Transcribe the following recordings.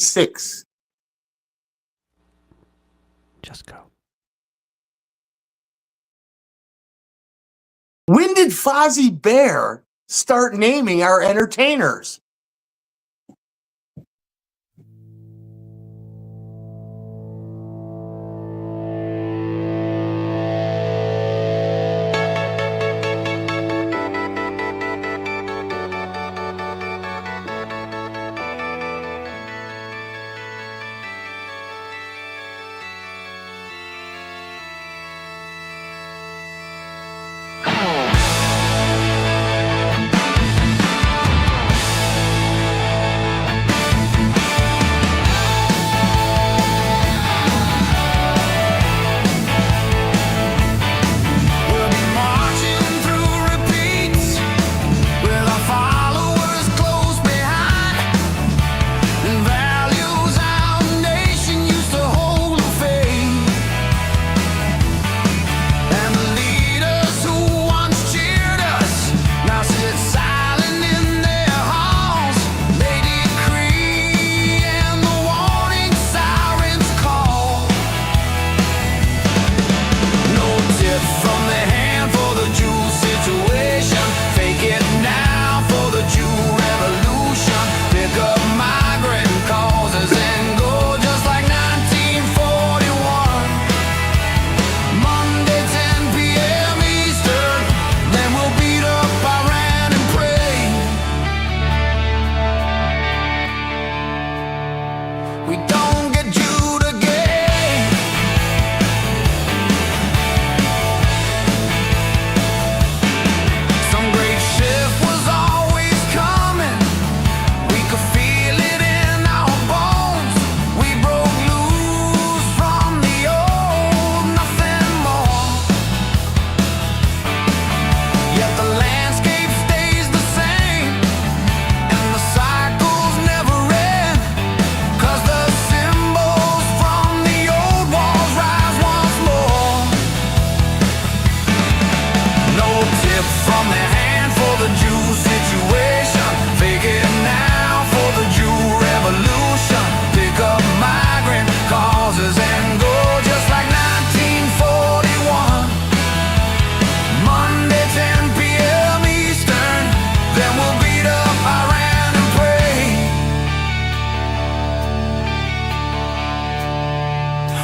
6. Just go. When did Fozzie Bear start naming our entertainers?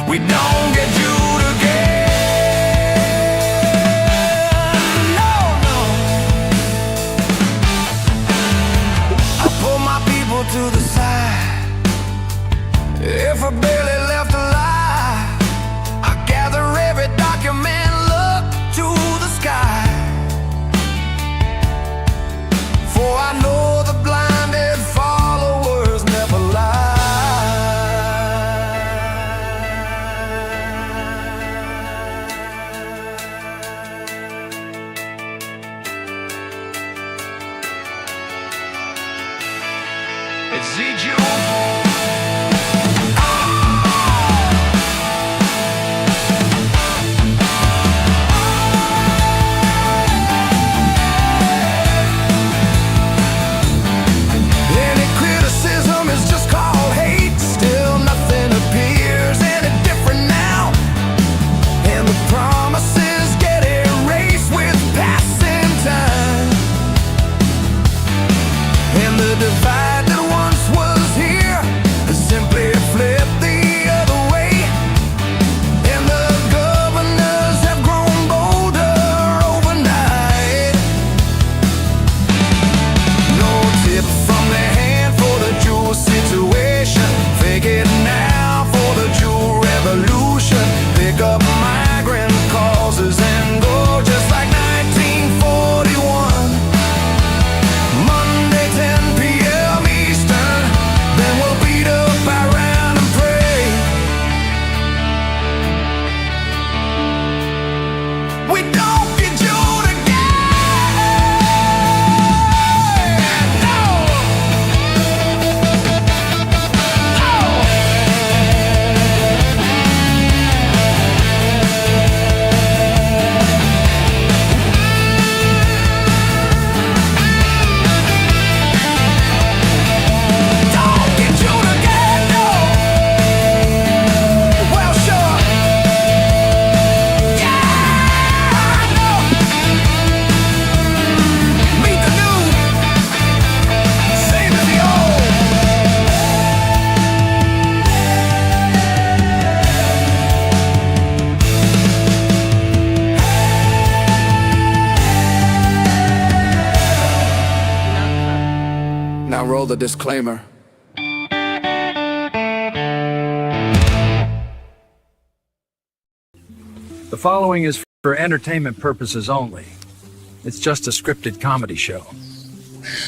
We don't get you again. No, no. I pull my people to the side. If I barely left alive, I gather every document, look to the sky. For I know the blinded followers never lie. It's you. disclaimer. The following is for entertainment purposes only. It's just a scripted comedy show.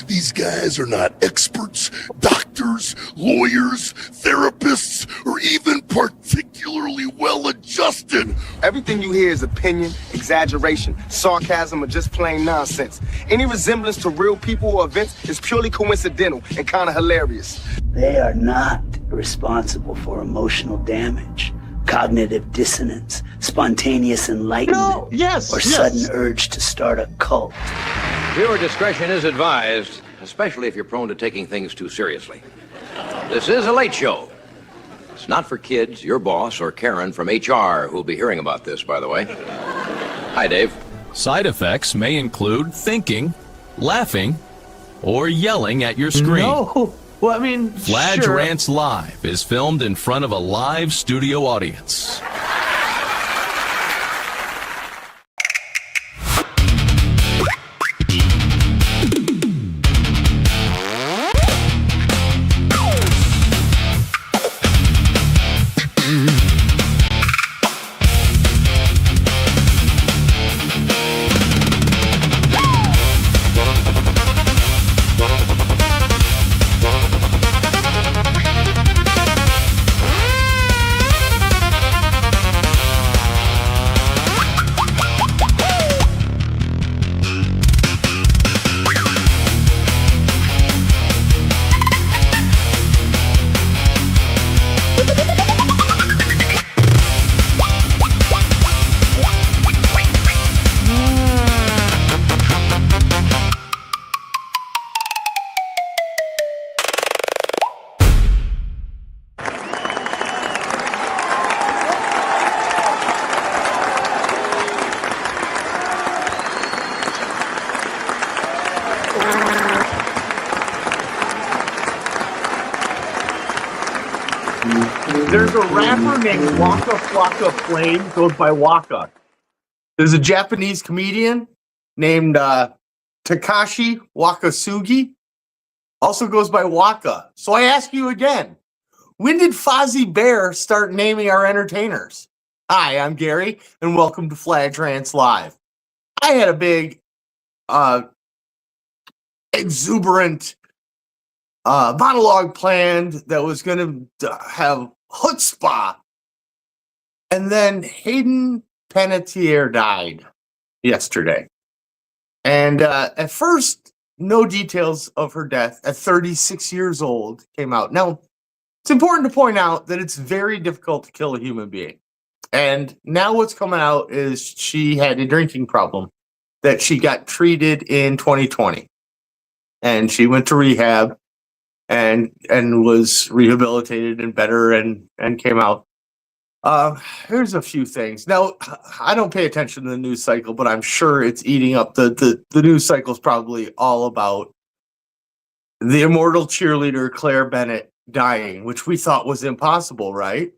These guys are not experts, doctors, lawyers, therapists, or even particularly well-adjusted. Everything you hear is opinion, exaggeration, sarcasm, or just plain nonsense. Any resemblance to real people or events is purely coincidental and kind of hilarious. They are not responsible for emotional damage, cognitive dissonance, spontaneous enlightenment, or sudden urge to start a cult. Viewer discretion is advised, especially if you're prone to taking things too seriously. This is a late show. It's not for kids, your boss, or Karen from HR who'll be hearing about this, by the way. Hi, Dave. Side effects may include thinking, laughing, or yelling at your screen. No. Well, I mean, Fladge sure. Rants Live is filmed in front of a live studio audience. There's a rapper named Waka Flocka Flame, goes by Waka. There's a Japanese comedian named Takashi Wakasugi, also goes by Waka. So I ask you again, when did Fozzie Bear start naming our entertainers? Hi, I'm Gary, and welcome to Fladge Rants Live. I had a big, exuberant monologue planned that was going to have Chutzpah. And then Hayden Panettiere died yesterday. And at first, no details of her death at 36 years old came out. Now, it's important to point out that it's very difficult to kill a human being. And now what's coming out is she had a drinking problem that she got treated in 2020. And she went to rehab and was rehabilitated and better and came out. Here's a few things. Now, I don't pay attention to the news cycle, but I'm sure it's eating up. The news cycle is probably all about the immortal cheerleader Claire Bennett dying, which we thought was impossible, right?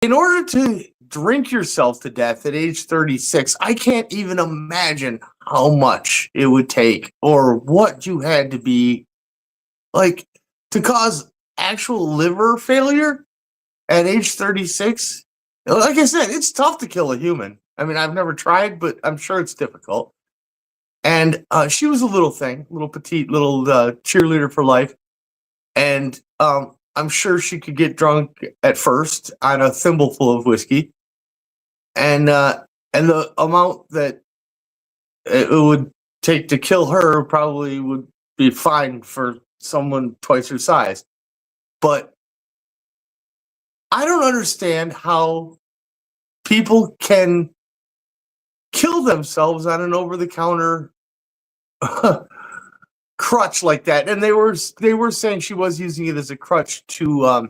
In order to drink yourself to death at age 36, I can't even imagine how much it would take or what you had to be like to cause actual liver failure at age 36. Like I said, it's tough to kill a human. I mean, I've never tried, but I'm sure it's difficult. And she was a little thing, little petite, little cheerleader for life. And I'm sure she could get drunk at first on a thimbleful of whiskey. And the amount that it would take to kill her probably would be fine for someone twice her size. But I don't understand how people can kill themselves on an over-the-counter crutch like that. And they were saying she was using it as a crutch to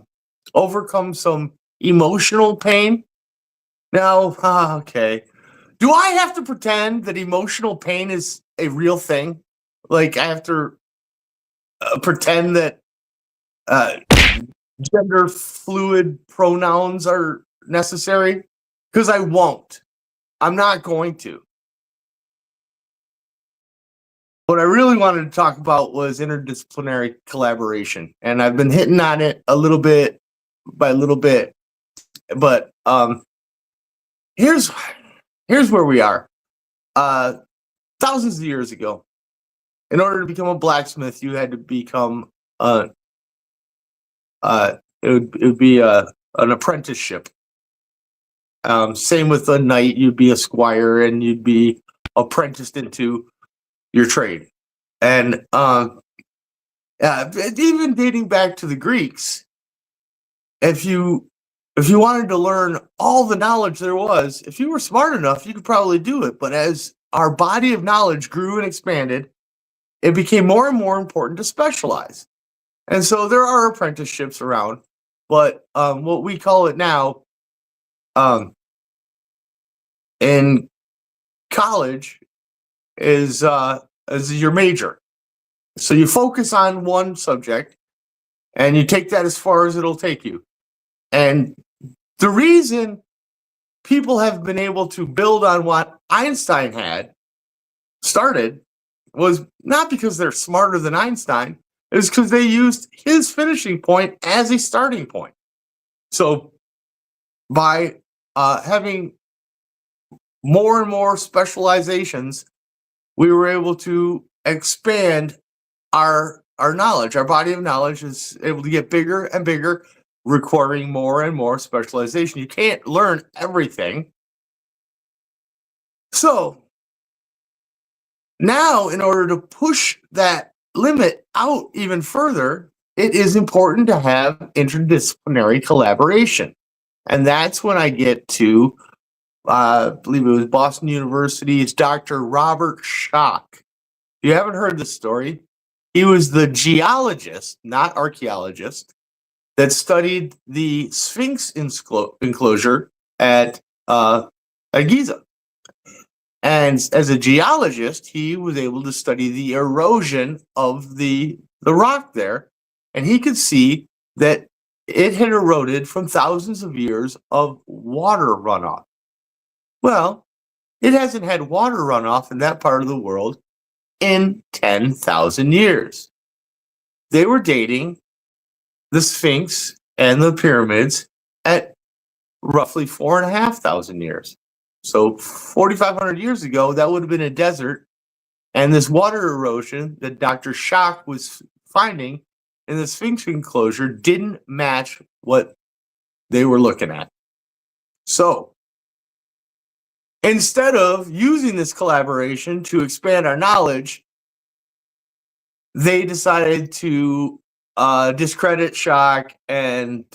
overcome some emotional pain. Now, okay. Do I have to pretend that emotional pain is a real thing? Like, I have to pretend that gender fluid pronouns are necessary? Because I won't. I'm not going to. what I really wanted to talk about was interdisciplinary collaboration, and I've been hitting on it a little bit by little bit, but here's where we are. Thousands of years ago, in order to become a blacksmith, you had to become it would be an apprenticeship. Same with a knight, you'd be a squire and you'd be apprenticed into your trade. And even dating back to the Greeks, if you wanted to learn all the knowledge there was, if you were smart enough, you could probably do it. But as our body of knowledge grew and expanded, it became more and more important to specialize. And so there are apprenticeships around, but what we call it now in college is your major. So you focus on one subject and you take that as far as it'll take you. And the reason people have been able to build on what Einstein had started was not because they're smarter than Einstein, it was because they used his finishing point as a starting point. So by having more and more specializations, we were able to expand our knowledge. Our body of knowledge is able to get bigger and bigger, requiring more and more specialization. You can't learn everything. So now, in order to push that limit out even further, it is important to have interdisciplinary collaboration. And that's when I get to, I believe it was Boston University's Dr. Robert Schoch. If you haven't heard this story, he was the geologist, not archaeologist, that studied the Sphinx enclosure at Giza. And as a geologist, he was able to study the erosion of the rock there, and he could see that it had eroded from thousands of years of water runoff. Well, it hasn't had water runoff in that part of the world in 10,000 years. They were dating the Sphinx and the pyramids at roughly 4,500 years. So 4,500 years ago, that would have been a desert. And this water erosion that Dr. Schoch was finding in the Sphinx enclosure didn't match what they were looking at. So instead of using this collaboration to expand our knowledge, they decided to discredit Schoch and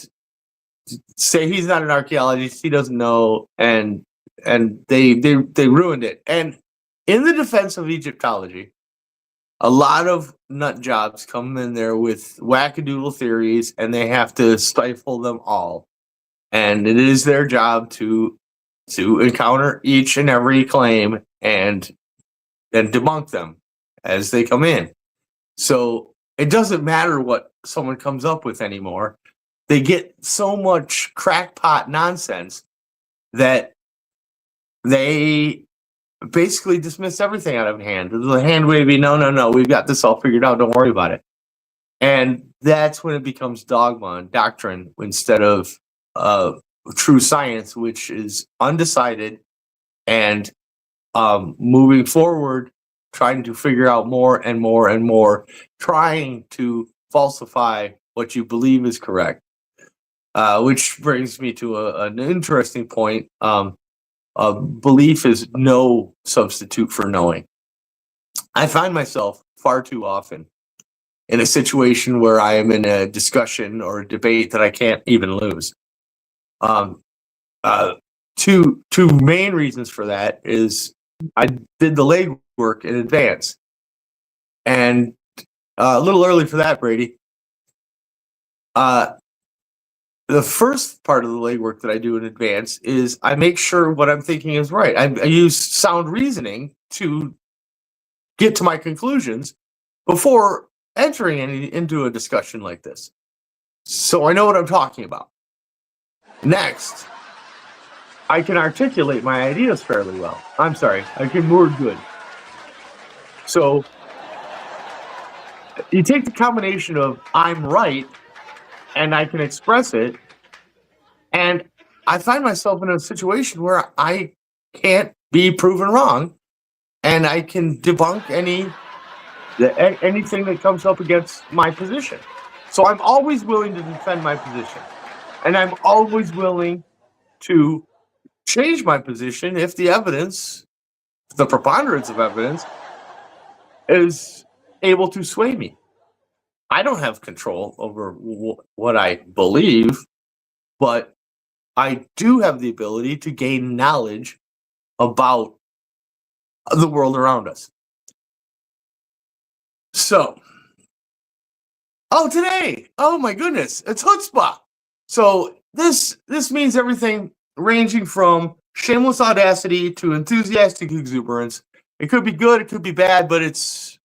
say he's not an archaeologist, he doesn't know, and they ruined it. And in the defense of Egyptology, a lot of nut jobs come in there with wackadoodle theories, and they have to stifle them all. And it is their job to encounter each and every claim and debunk them as they come in. So it doesn't matter what someone comes up with anymore. They get so much crackpot nonsense that they basically dismiss everything out of hand. The hand wavy, no, we've got this all figured out, don't worry about it. And that's when it becomes dogma and doctrine instead of true science, which is undecided and moving forward, trying to figure out more and more and more, trying to falsify what you believe is correct. Which brings me to an interesting point. Belief is no substitute for knowing. I find myself far too often in a situation where I am in a discussion or a debate that I can't even lose. Two main reasons for that is I did the legwork in advance. And a little early for that, Brady. The first part of the legwork that I do in advance is I make sure what I'm thinking is right. I use sound reasoning to get to my conclusions before entering into a discussion like this. So I know what I'm talking about. Next, I can articulate my ideas fairly well. I'm sorry, I can word good. So you take the combination of I'm right and I can express it, and I find myself in a situation where I can't be proven wrong, and I can debunk anything that comes up against my position. So I'm always willing to defend my position, and I'm always willing to change my position if the evidence, the preponderance of evidence, is able to sway me. I don't have control over what I believe, but I do have the ability to gain knowledge about the world around us. So, today, oh my goodness, it's Chutzpah. So this means everything ranging from shameless audacity to enthusiastic exuberance. It could be good, it could be bad, but it's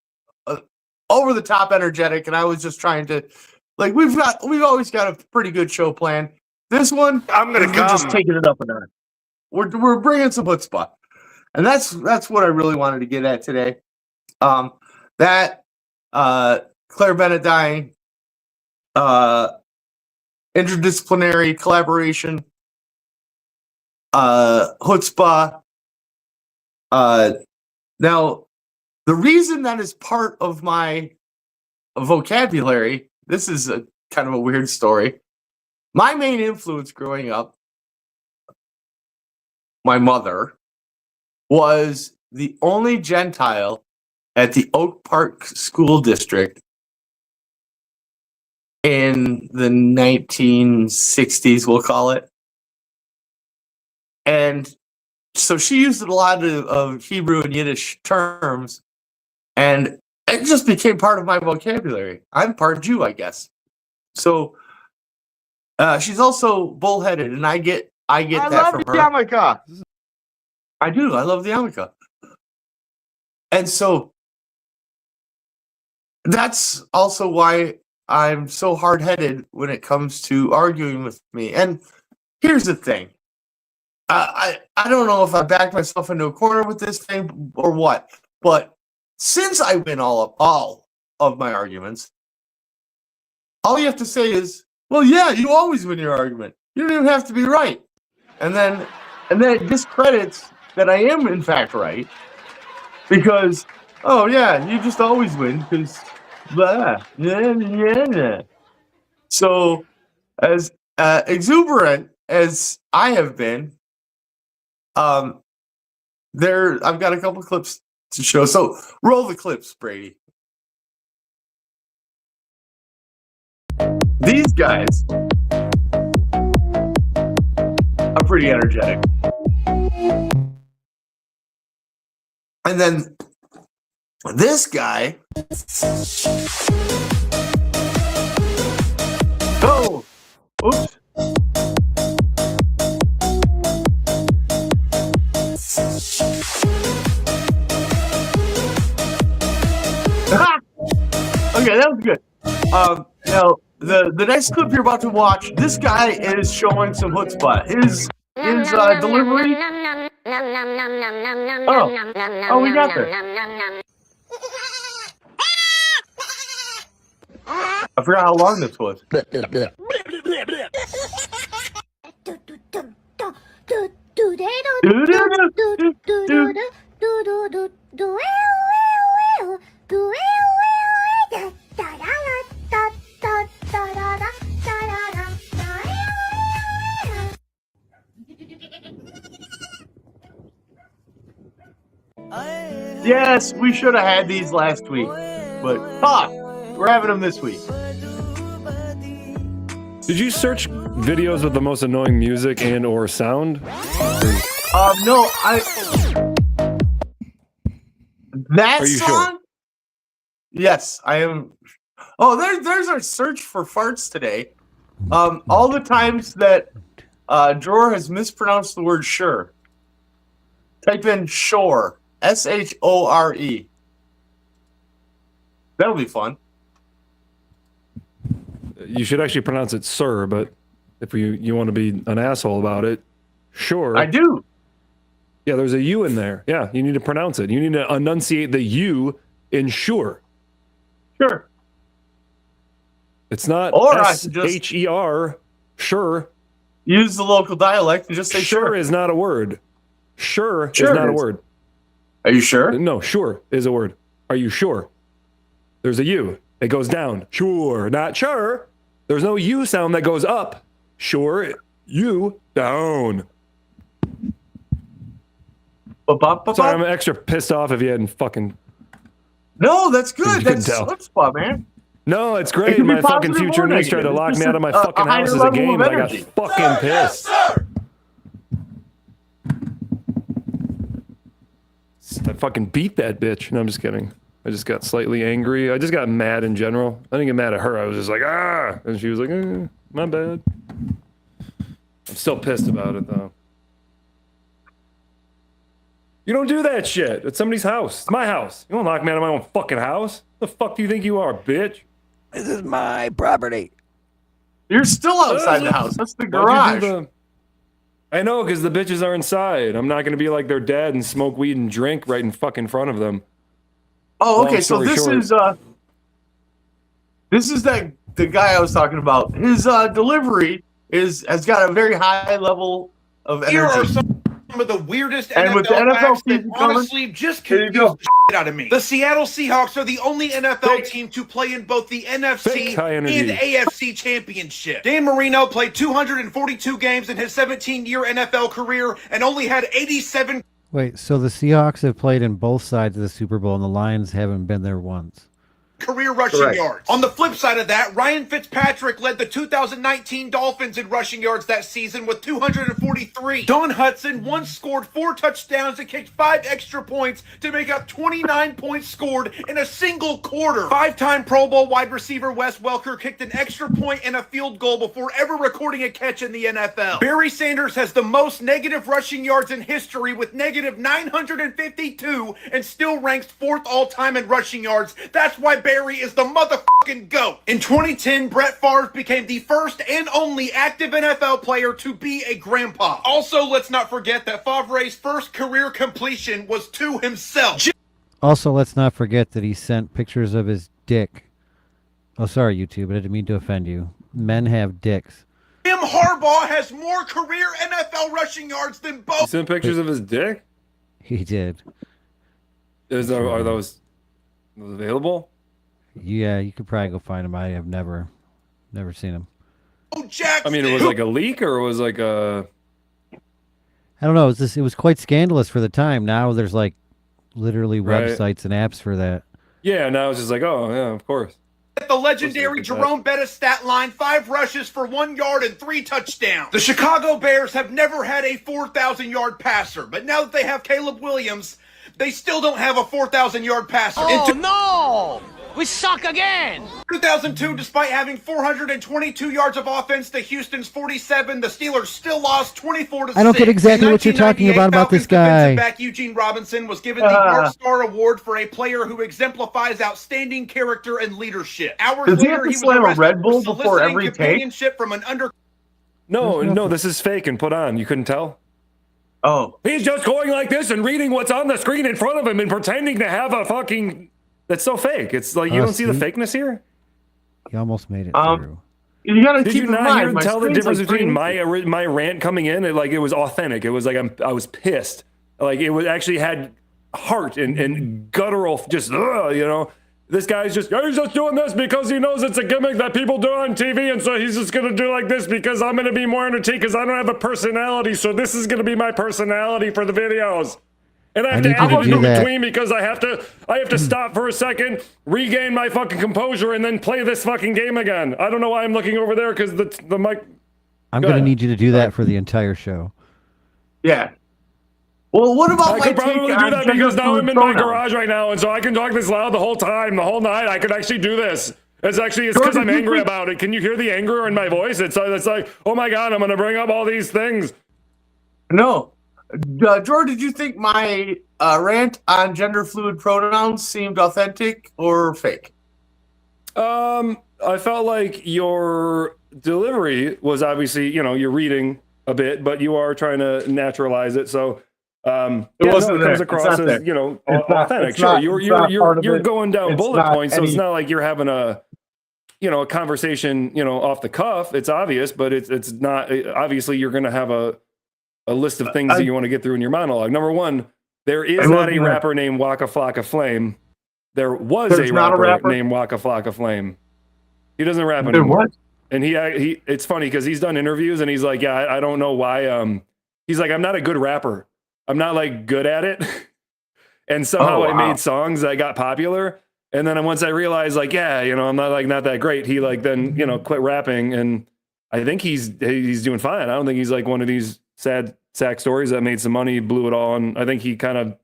over the top energetic. And I was just trying to, like, we've always got a pretty good show planned. This one, we're just taking it up a notch. We're bringing some chutzpah, and that's what I really wanted to get at today. That Claire Bennett dying, interdisciplinary collaboration, chutzpah. Now, the reason that is part of my vocabulary, this is a kind of a weird story. My main influence growing up, my mother, was the only Gentile at the Oak Park School District in the 1960s, we'll call it. And so she used a lot of Hebrew and Yiddish terms, and it just became part of my vocabulary. I'm part Jew, I guess. So she's also bullheaded, and I get that from her. Yarmulke. I do. I love the yarmulke. And so that's also why I'm so hard-headed when it comes to arguing with me. And here's the thing. I don't know if I backed myself into a corner with this thing or what, but since I win all of my arguments, all you have to say is, well, yeah, you always win your argument. You don't even have to be right. And then it discredits that I am in fact right, because, oh yeah, you just always win because blah. Yeah. So as exuberant as I have been, I've got a couple clips to show. So roll the clips, Brady. These guys are pretty energetic. And then this guy. Oh, oops. Okay, that was good. Now the next clip you're about to watch, this guy is showing some chutzpah. His delivery. Oh, we got there. I forgot how long this was. Yes, we should have had these last week, but we're having them this week. Did you search videos with the most annoying music and or sound? No, that Are you song? sure? Yes, I am. Oh, there's our search for farts today. All the times that Drawer has mispronounced the word sure. Type in shore. S-H-O-R-E. That'll be fun. You should actually pronounce it sir, but if you want to be an asshole about it, sure. I do. Yeah, there's a U in there. Yeah, you need to pronounce it. You need to enunciate the U in sure. Sure. It's not Or I should just SHER. Sure. use the local dialect and just say Sure sure. is not a word. Sure is not a word. Are you sure? No, sure is a word. Are you sure? There's a U. It goes down. Sure, not sure. There's no U sound that goes up. Sure, U, down. Sorry, I'm extra pissed off if you hadn't fucking... No, that's good. You That's couldn't tell. Chutzpah, man. No, it's It great. can be My fucking positive future or niece tried to negative. lock It's me just out of my a fucking higher house as a level game, of and I got energy. fucking pissed. I fucking beat that bitch. No, I'm just kidding. I just got slightly angry. I just got mad in general. I didn't get mad at her. I was just like, ah! And she was like, my bad. I'm still pissed about it, though. You don't do that shit. It's somebody's house. It's my house. You don't lock me out of my own fucking house. The fuck do you think you are, bitch? This is my property. You're still outside the house. That's the Why'd you garage. do the- I know, because the bitches are inside. I'm not going to be like their dad and smoke weed and drink right in fucking front of them. Oh, okay. Long So story short. this is the guy I was talking about. His delivery has got a very high level of energy. Here are some of the weirdest And with the NFL NFL facts that season coming, honestly just here you confuse go. the shit out of me. The Seattle Seahawks are the only NFL team to play in both the NFC Fake high energy. and AFC championship. Dan Marino played 242 games in his 17-year NFL career and only had 87 Wait, so the Seahawks have played in both sides of the Super Bowl, and the Lions haven't been there once. career rushing yards. On the flip side of that, Ryan Fitzpatrick led the 2019 Dolphins in rushing yards that season with 243. Don Hudson once scored 4 touchdowns and kicked 5 extra points to make up 29 points scored in a single quarter. 5-time Pro Bowl wide receiver Wes Welker kicked an extra point and a field goal before ever recording a catch in the NFL. Barry Sanders has the most negative rushing yards in history with negative 952 and still ranks 4th all-time in rushing yards. That's why Barry is the motherfucking GOAT. In 2010, Brett Favre became the first and only active NFL player to be a grandpa. Also, let's not forget that Favre's first career completion was to himself. Also, let's not forget that he sent pictures of his dick. Oh, sorry, YouTube, but I didn't mean to offend you. Men have dicks. Jim Harbaugh has more career NFL rushing yards than You both. sent pictures of his dick? He did. Are those available? Yeah, you could probably go find him. I have never seen him. I mean, it was like a leak, or it was like a... I don't know. It was quite scandalous for the time. Now there's like literally Right. websites and apps for that. Yeah, now it's just like, oh, yeah, of course. The legendary Jerome Bettis stat line, 5 rushes for 1 yard and 3 touchdowns. The Chicago Bears have never had a 4,000-yard passer, but now that they have Caleb Williams, they still don't have a 4,000-yard passer. No! We suck again! 2002, despite having 422 yards of offense to Houston's 47, the Steelers still lost 24-6. I don't get exactly In what you're talking 1998, about this Falcons guy. defensive back Eugene Robinson was given the North Star Award for a player who exemplifies outstanding character and leadership. Hours Does he later, have to he was slam a arrested Red Bull for before soliciting every take? companionship from an under. No, this is fake and put on. You couldn't tell? Oh. He's just going like this and reading what's on the screen in front of him and pretending to have a fucking... That's so fake. It's like, you don't see the fakeness here? You almost made it through. You gotta Did keep you in not mind, hear my tell the screen's difference like between 3 my rant coming in? It was authentic. It was like I was pissed. Like it was actually had heart and guttural, just you know. This guy's just he's just doing this because he knows it's a gimmick that people do on TV, and so he's just gonna do like this because I'm gonna be more entertained because I don't have a personality. So this is gonna be my personality for the videos. And I have to edit in between because I have to stop for a second, regain my fucking composure, and then play this fucking game again. I don't know why I'm looking over there because the mic. I'm going to need you to do that for the entire show. Yeah. Well, what about I my could probably take do on that because now I'm in my pronouns? garage right now, and so I can talk this loud the whole time, the whole night. I could actually do this. It's because Jordan, I'm you angry think- about it. Can you hear the anger in my voice? It's like, oh my God, I'm going to bring up all these things. No. George, did you think my rant on gender fluid pronouns seemed authentic or fake? I felt like your delivery was obviously, you're reading a bit, but you are trying to naturalize it. So it comes across as, authentic. Sure, you're going down bullet points, so it's not like you're having a a conversation, off the cuff. It's obvious, but it's not. Obviously, you're going to have a list of things that you want to get through in your monologue. Number one, there is not a rapper named Waka Flocka Flame. There was a rapper named Waka Flocka Flame. He doesn't rap anymore. What? And he it's funny because he's done interviews and he's like, yeah, I don't know why. He's like, I'm not a good rapper. I'm not like good at it. And somehow I made songs that got popular. And then once I realized like, yeah, I'm not that great. He like then, quit rapping. And I think he's doing fine. I don't think he's like one of these sad sack stories that made some money, blew it all. And I think he kind of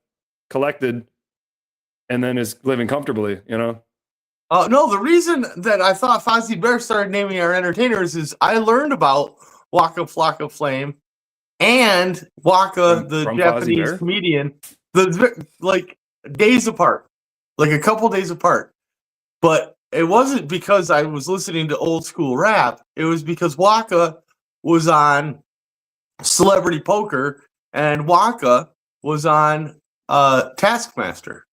collected and then is living comfortably, No, the reason that I thought Fozzie Bear started naming our entertainers is I learned about Waka Flocka Flame and Waka, the Japanese comedian, like days apart, like a couple days apart. But it wasn't because I was listening to old school rap. It was because Waka was on Celebrity Poker and Waka was on Taskmaster.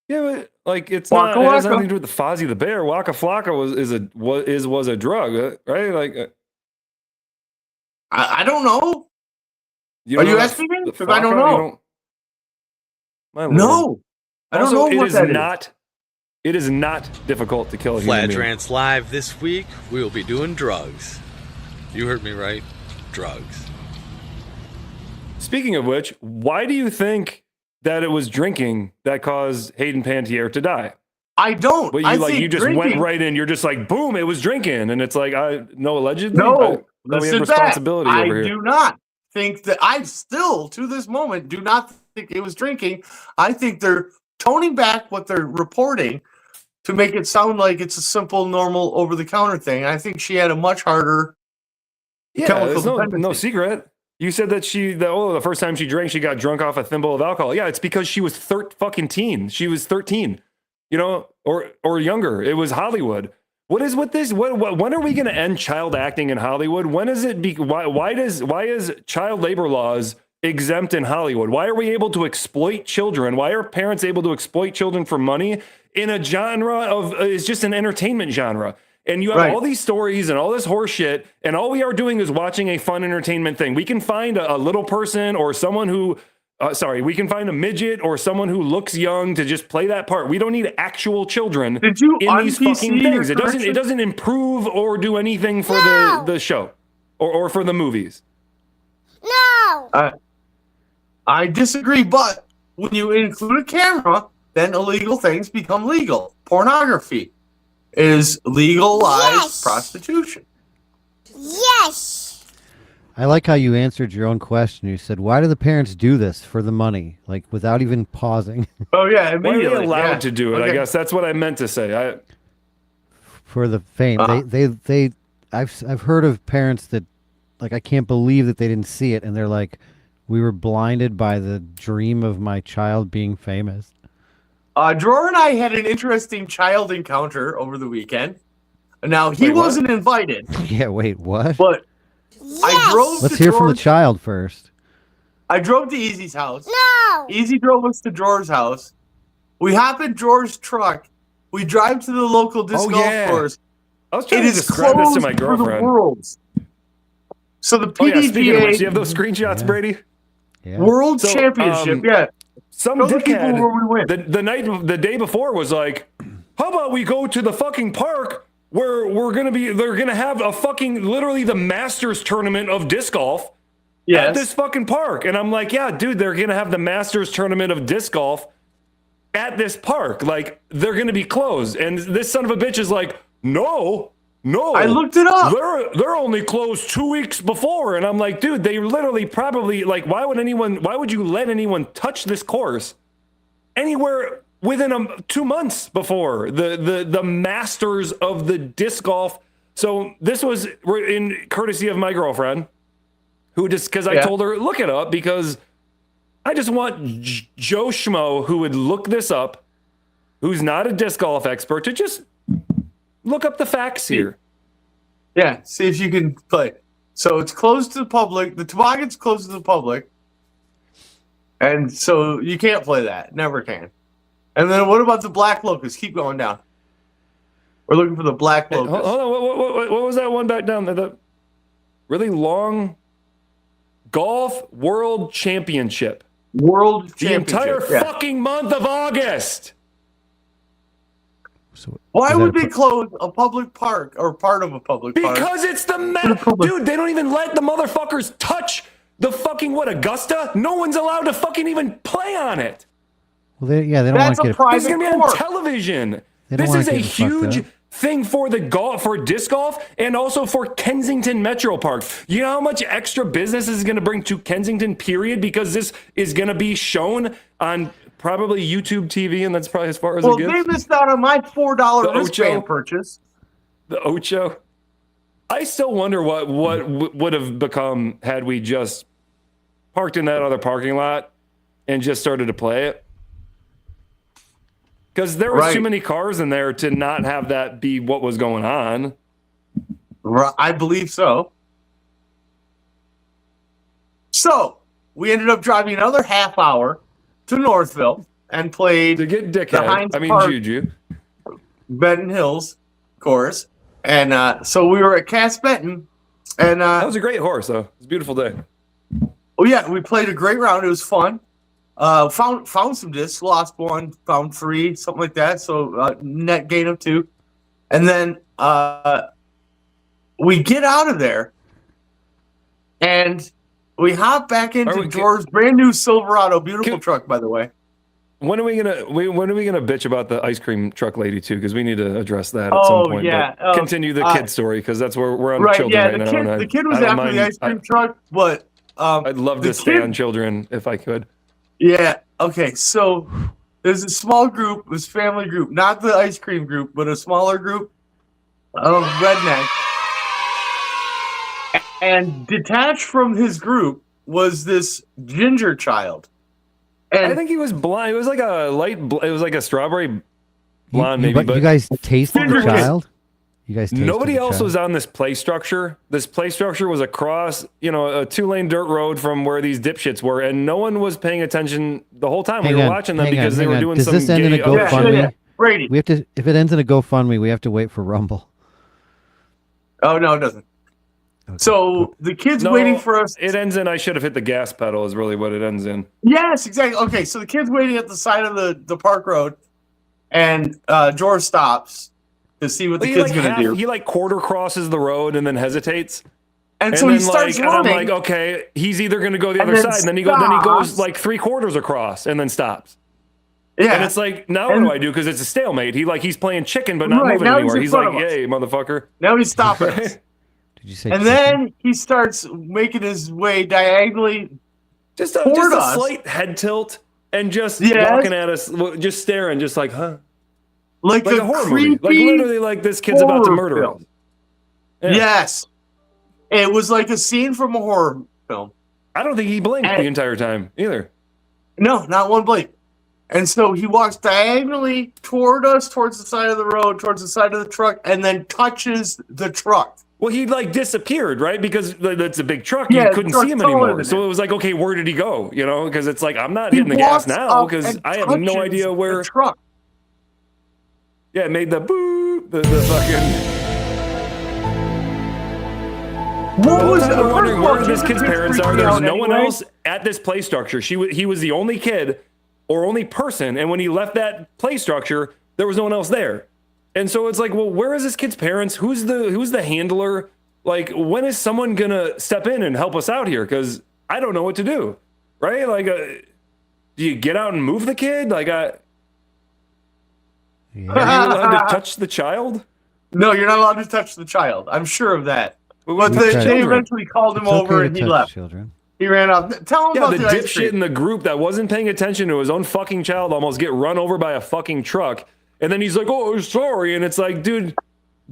Yeah, but like it has nothing to do with the Fozzie the Bear. Waka Flocka was a drug, right? Like I don't know. Are you asking me? Because I don't know. No, I don't know what that is. It is not difficult to kill a human being. Fladge Rants Live this week. We will be doing drugs. You heard me right. Drugs. Speaking of which, why do you think that it was drinking that caused Hayden Panettiere to die? I don't. But you just went right in. You're just like, boom, it was drinking, and it's like, allegedly. No, we have responsibility over here. I do not think that. I still, to this moment, do not think it was drinking. I think they're toning back what they're reporting to make it sound like it's a simple, normal, over-the-counter thing. I think she had a much harder. Yeah, there's no secret. You said that the first time she drank, she got drunk off a thimble of alcohol. Yeah, it's because she was teen. She was 13, or younger. It was Hollywood. What is with this? When are we going to end child acting in Hollywood? When is it? Why is child labor laws exempt in Hollywood? Why are we able to exploit children? Why are parents able to exploit children for money in a genre it's just an entertainment genre? And you have all these stories and all this horse shit, and all we are doing is watching a fun entertainment thing. We can find a little person or someone who, we can find a midget or someone who looks young to just play that part. We don't need actual children in these fucking things. It doesn't improve or do anything for the show or for the movies. No. I disagree, but when you include a camera, then illegal things become legal. Pornography is legalized prostitution. Yes. I like how you answered your own question. You said, why do the parents do this for the money? Like without even pausing. Oh yeah, immediately. Why are they allowed to do it? Okay. I guess that's what I meant to say. For the fame. I've heard of parents that like I can't believe that they didn't see it and they're like, we were blinded by the dream of my child being famous. Dror and I had an interesting child encounter over the weekend. Now, he wasn't invited. Yeah, wait, what? But I drove Let's hear from the child first. I drove to Easy's house. No! Easy drove us to Dror's house. We hop in Dror's truck. We drive to the local disc golf course. I was trying to describe this to my girlfriend. So the PDGA... speaking of which, do you have those screenshots, Brady? Yeah. World Championship, Some dickhead the day before was like, how about we go to the fucking park where they're gonna have a fucking literally the Masters tournament of disc golf at this fucking park. And I'm like, yeah, dude, they're gonna have the Masters tournament of disc golf at this park. Like, they're gonna be closed. And this son of a bitch is like, no. I looked it up. They're only closed 2 weeks before. And I'm like, dude, they literally probably like, why would you let anyone touch this course anywhere within 2 months before the Masters of the disc golf? So this was in courtesy of my girlfriend, who just, because I told her, look it up, because I just want Joe Schmo, who would look this up, who's not a disc golf expert, to just look up the facts here. Yeah, see if you can play. So it's closed to the public. The toboggan's closed to the public. And so you can't play that. Never can. And then what about the Black Locust? Keep going down. We're looking for the black locust. Hold on. What was that one back down there? The really long golf world championship. World The championship. entire yeah. fucking month of August. So Why is that would a they close a public park or part of a public park? Because it's the dude. They don't even let the motherfuckers touch the fucking Augusta. No one's allowed to fucking even play on it. Well, they don't want That's to a get private This is gonna be on court. television. They don't This wanna is a get fucked huge up. thing for the golf, for disc golf, and also for Kensington Metro Park. You know how much extra business this is going to bring to Kensington, period, because this is going to be shown on probably YouTube TV, and that's probably as far as Well, it they gets. missed out on my $4 The wristband Ocho. purchase. The Ocho. I still wonder what would have become had we just parked in that other parking lot and just started to play it. Because there was too many cars in there to not have that be what was going on. I believe so. So we ended up driving another half hour to Northville and played To get the Heinz Park, Juju. Benton Hills course. And so we were at Cass Benton. And That was a great horse, though. It's a beautiful day. oh yeah, we played a great round. It was fun. Found some discs, lost one, found 3, something like that. So net gain of 2. And then we get out of there and we hop back into George's brand new Silverado, beautiful truck, by the way. When are we gonna bitch about the ice cream truck lady too? Because we need to address that at some point. Yeah. But continue the kid story because that's where we're on Right, children yeah, right now. the kid was after the ice cream truck, but I'd love to stay on children if I could. Yeah. Okay. So there's a small group, this family group, not the ice cream group, but a smaller group of rednecks. And detached from his group was this ginger child. And I think he was blonde. It was like a it was like a strawberry blonde, maybe. But you guys tasted the Ginger kid. child? You guys tasted Nobody the else child? was on this play structure. This play structure was across, a 2-lane dirt road from where these dipshits were, and no one was paying attention the whole time. We were watching them because they were doing Does some this end in a gay. GoFundMe? Brady. We have to. If it ends in a GoFundMe, we have to wait for Rumble. Oh no, it doesn't. So the kid's waiting for us. It ends in I should have hit the gas pedal is really what it ends in. Yes, exactly. Okay, so the kid's waiting at the side of the park road, and George stops to see what the kid's gonna do. He quarter crosses the road and then hesitates. And so he starts and I'm running. like, okay, he's either gonna go the And other then side, and then he goes stops. 3/4 across and then stops. Yeah. And it's like, now what do I do? Because it's a stalemate. He's playing chicken but not Right, moving now he's anywhere. in He's front like, of us. yay, motherfucker. Now he's stopping us. Did you say? And then he starts making his way diagonally Just a toward us. slight head tilt and just Yes. walking at us, just staring, just like, huh? like Like a a horror creepy movie. Like literally like this kid's about to horror murder film. us. Yeah. Yes. It was like a scene from a horror film. I don't think he blinked And- the entire time either. No, not one blink. And so he walks diagonally toward us, towards the side of the road, towards the side of the truck, and then touches the truck. Well, he disappeared, right? Because that's a big truck. Yeah, You the couldn't truck's see him taller anymore. than So him. it was like, okay, where did he go? Because it's like, I'm not He hitting the gas walks now up because and I have no touches idea where. the truck. Yeah, it made the boop, the fucking. What was I'm the wondering where this kid's kid's parents are. freaking There's out no one anyway. else at this play structure. He was the only kid or only person, and when he left that play structure, there was no one else there. And so it's like, well, where is this kid's parents? Who's the handler? Like, when is someone gonna step in and help us out here? Because I don't know what to do, right? Like, do you get out and move the kid? Like, are you allowed to touch the child? No, you're not allowed to touch the child. I'm sure of that. But Okay. they eventually called him It's over okay and to he touch left. children. He ran off. Tell him Yeah, about the the ice dipshit cream. in the group that wasn't paying attention to his own fucking child almost get run over by a fucking truck. And then he's like, oh, sorry. And it's like, dude,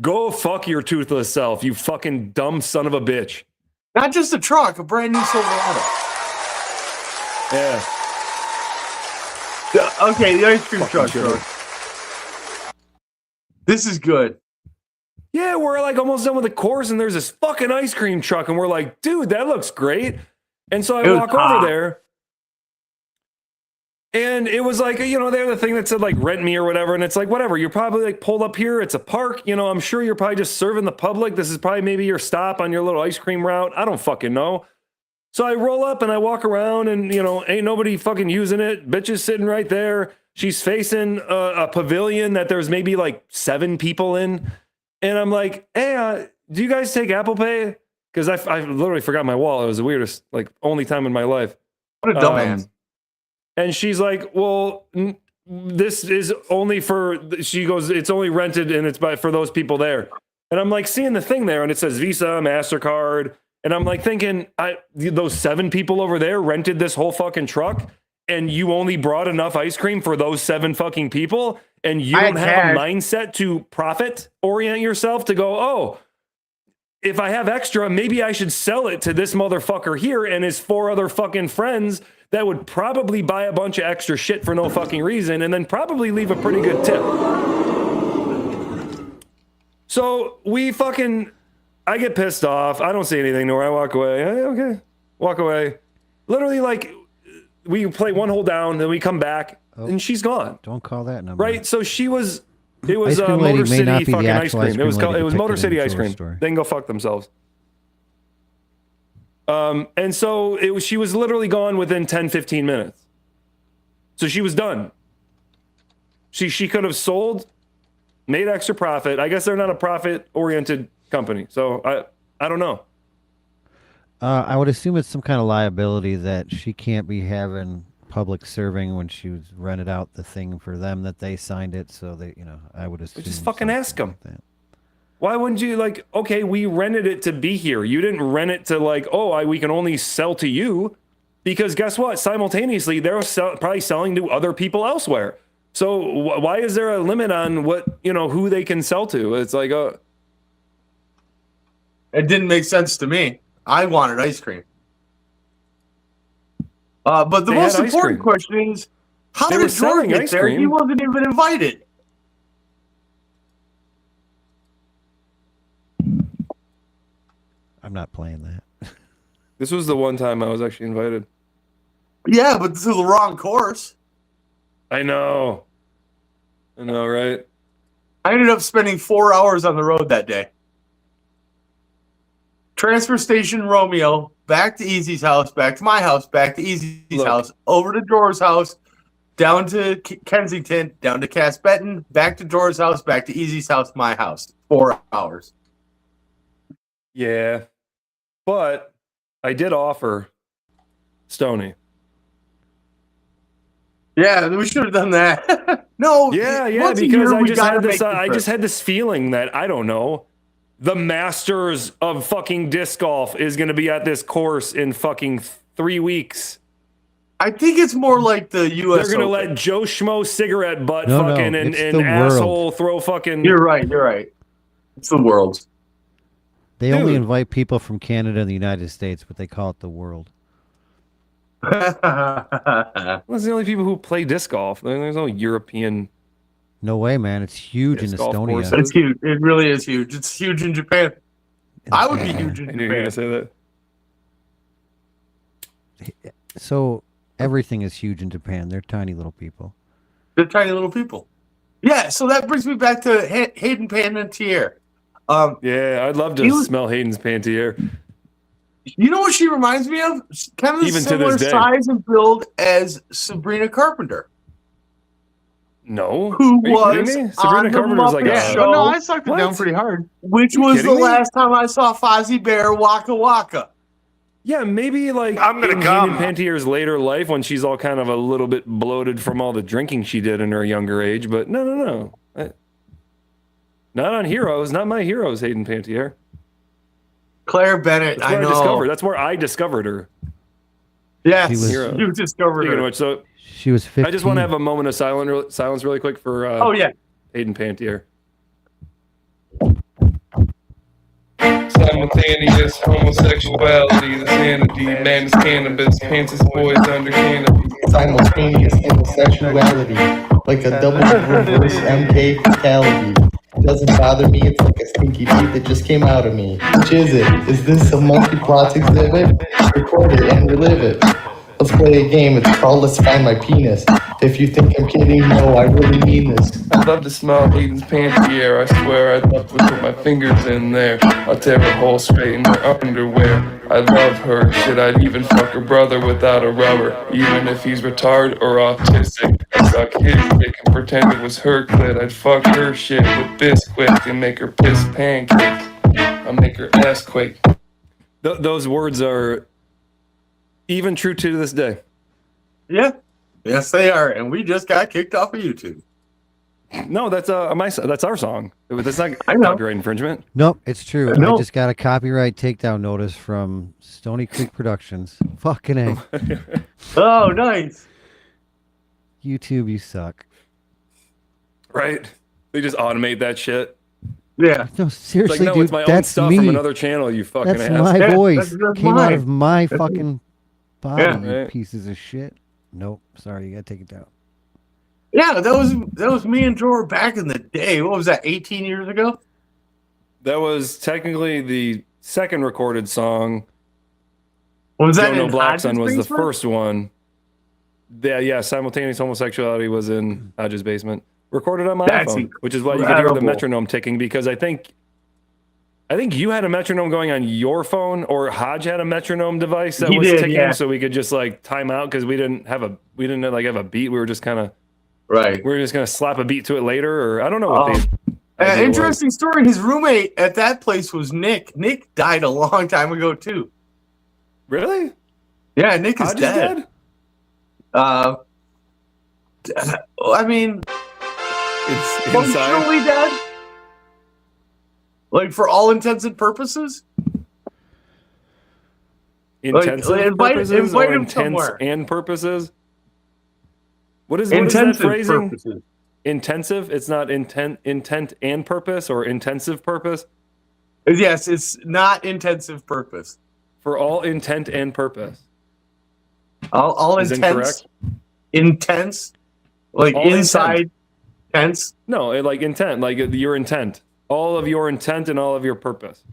go fuck your toothless self, you fucking dumb son of a bitch. Not just a truck, a brand new Silverado. Yeah. Okay, the ice cream Fucking truck. sugar. George. This is good. Yeah, we're like almost done with the course, and there's this fucking ice cream truck, and we're like, dude, that looks great. And so I It was walk hot. over there, And it was like, you know, they had the thing that said like rent me or whatever. And it's like, whatever, you're probably like pulled up here. It's a park. You know, I'm sure you're probably just serving the public. This is probably maybe your stop on your little ice cream route. I don't fucking know. So I roll up and I walk around and, you know, ain't nobody fucking using it. Bitch is sitting right there. She's facing a pavilion that there's maybe like 7 people in. And I'm like, hey, do you guys take Apple Pay? Because I literally forgot my wallet. It was the weirdest, like, only time in my life. What a dumbass. And she's like, well, this is only for, she goes, it's only rented and it's for those people there. And I'm like seeing the thing there and it says Visa, MasterCard. And I'm like thinking, those 7 people over there rented this whole fucking truck and you only brought enough ice cream for those 7 fucking people. And you don't have a mindset to profit orient yourself to go, oh, if I have extra, maybe I should sell it to this motherfucker here and his 4 other fucking friends that would probably buy a bunch of extra shit for no fucking reason and then probably leave a pretty good tip. So I get pissed off. I don't say anything to her. I walk away. Okay. Walk away. Literally, like, we play one hole down, then we come back, and she's gone. Don't call that number. Right? So it was Motor City fucking ice cream. It was Motor City ice cream. They can go fuck themselves. And so she was literally gone within 10, 15 minutes. So she was done. She could have sold, made extra profit. I guess they're not a profit-oriented company. So I don't know. I would assume it's some kind of liability that she can't be having public serving when she was rented out the thing for them that they signed it. So they, you know, I would assume. Just fucking ask them. Like why wouldn't you, like, okay, we rented it to be here. You didn't rent it to like, we can only sell to you. Because guess what? Simultaneously, they're probably selling to other people elsewhere. So why is there a limit on who they can sell to? It's like, it didn't make sense to me. I wanted ice cream. But the most important question is, how did Jordan get there? He wasn't even invited. I'm not playing that. This was the one time I was actually invited. Yeah, but to the wrong course. I know, right? I ended up spending 4 hours on the road that day. Transfer station Romeo, back to Easy's house, back to my house, back to Easy's house, over to Dora's house, down to Kensington, down to Cass Benton, back to Dora's house, back to Easy's house, my house. 4 hours. Yeah. But I did offer Stoney. Yeah, we should have done that. No. Yeah, because I just had this feeling that, I don't know, the Masters of fucking disc golf is going to be at this course in fucking 3 weeks. I think it's more like the U.S. They're going to let Joe Schmo cigarette butt and asshole throw fucking... You're right. It's the world. They only invite people from Canada and the United States, but they call it the world. Well, it's the only people who play disc golf. There's no European... No way, man. It's huge in Estonia. Courses. It's huge. It really is huge. It's huge in Japan. I would be huge in Japan. I knew you were going to say that. So everything is huge in Japan. They're tiny little people. Yeah, so that brings me back to Hayden Panettiere. Yeah, I'd love to smell Hayden's Panettiere. You know what she reminds me of? Kind of the similar size and build as Sabrina Carpenter. No. Who was Sabrina Carpenter was like a show? No, I sucked it down pretty hard. Which was the last time I saw Fozzie Bear Waka Waka. Yeah, maybe like I'm gonna in come. Hayden Panttiere's later life when she's all kind of a little bit bloated from all the drinking she did in her younger age. But no. Not on Heroes. Not my Heroes, Hayden Panettiere. Claire Bennett, I know. That's where I discovered her. Yes, you discovered her. Which, so she was 15. I just want to have a moment of silence really quick for Hayden Panettiere. Simultaneous homosexuality, the sanity, madness, cannabis, pants boys under canopy. Simultaneous homosexuality, like a double reverse MK fatality. It doesn't bother me, it's like a stinky teeth that just came out of me. Which is it? Is this a multi-plot exhibit? Record it and relive it. A let's play a game. It's called Let's Find My Penis. If you think I'm kidding, no, I really mean this. I'd love to smell Aiden's panty air. I swear I'd love to put my fingers in there. I'll tear a hole straight in her underwear. I love her. Shit, I'd even fuck her brother without a rubber. Even if he's retarded or autistic. I'd suck his dick and pretend it was her clit. I'd fuck her shit with Bisquick and make her piss pancakes. I'll make her ass quake. Those words are even true to this day. Yeah. Yes, they are. And we just got kicked off of YouTube. No, that's our song. That's not copyright infringement. Nope, it's true. No. I just got a copyright takedown notice from Stony Creek Productions. Fucking A. Oh, nice. YouTube, you suck. Right? They just automate that shit. Yeah. No, seriously, It's like, no, dude, it's my own that's stuff me. from another channel, you fucking That's ass. my Yeah, voice. that's Came mine. out of my fucking body, Yeah. you Right. pieces of shit. Nope, sorry, you gotta take it down. Yeah, that was me and Jor back in the day. What was that, 18 years ago? That was technically the second recorded song. Was that Jono in Blackson Hodges' was the basement? first one. Yeah, simultaneous homosexuality was in Hodges' basement. Recorded on my That's iPhone, which is why you could hear the incredible. metronome ticking, because I think you had a metronome going on your phone, or Hodge had a metronome device that He was did, ticking, yeah. so we could just like time out because we didn't have a beat. We were just kind of Right. we were just gonna slap a beat to it later, or I don't know what the idea was. Interesting story. His roommate at that place was Nick. Nick died a long time ago, too. Really? Yeah, Nick is Hodge dead. I mean, It's inside. functionally dead? Like, for all intents and purposes? Intensive invite purposes him or intense somewhere. and purposes? What is that Intensive phrasing? purposes. Intensive? It's not intent and purpose, or intensive purpose? Yes, it's not intensive purpose. For all intent and purpose. All Is intense. incorrect? Intense. Like All inside tense. No, like intent, like your intent. All of your intent and all of your purpose.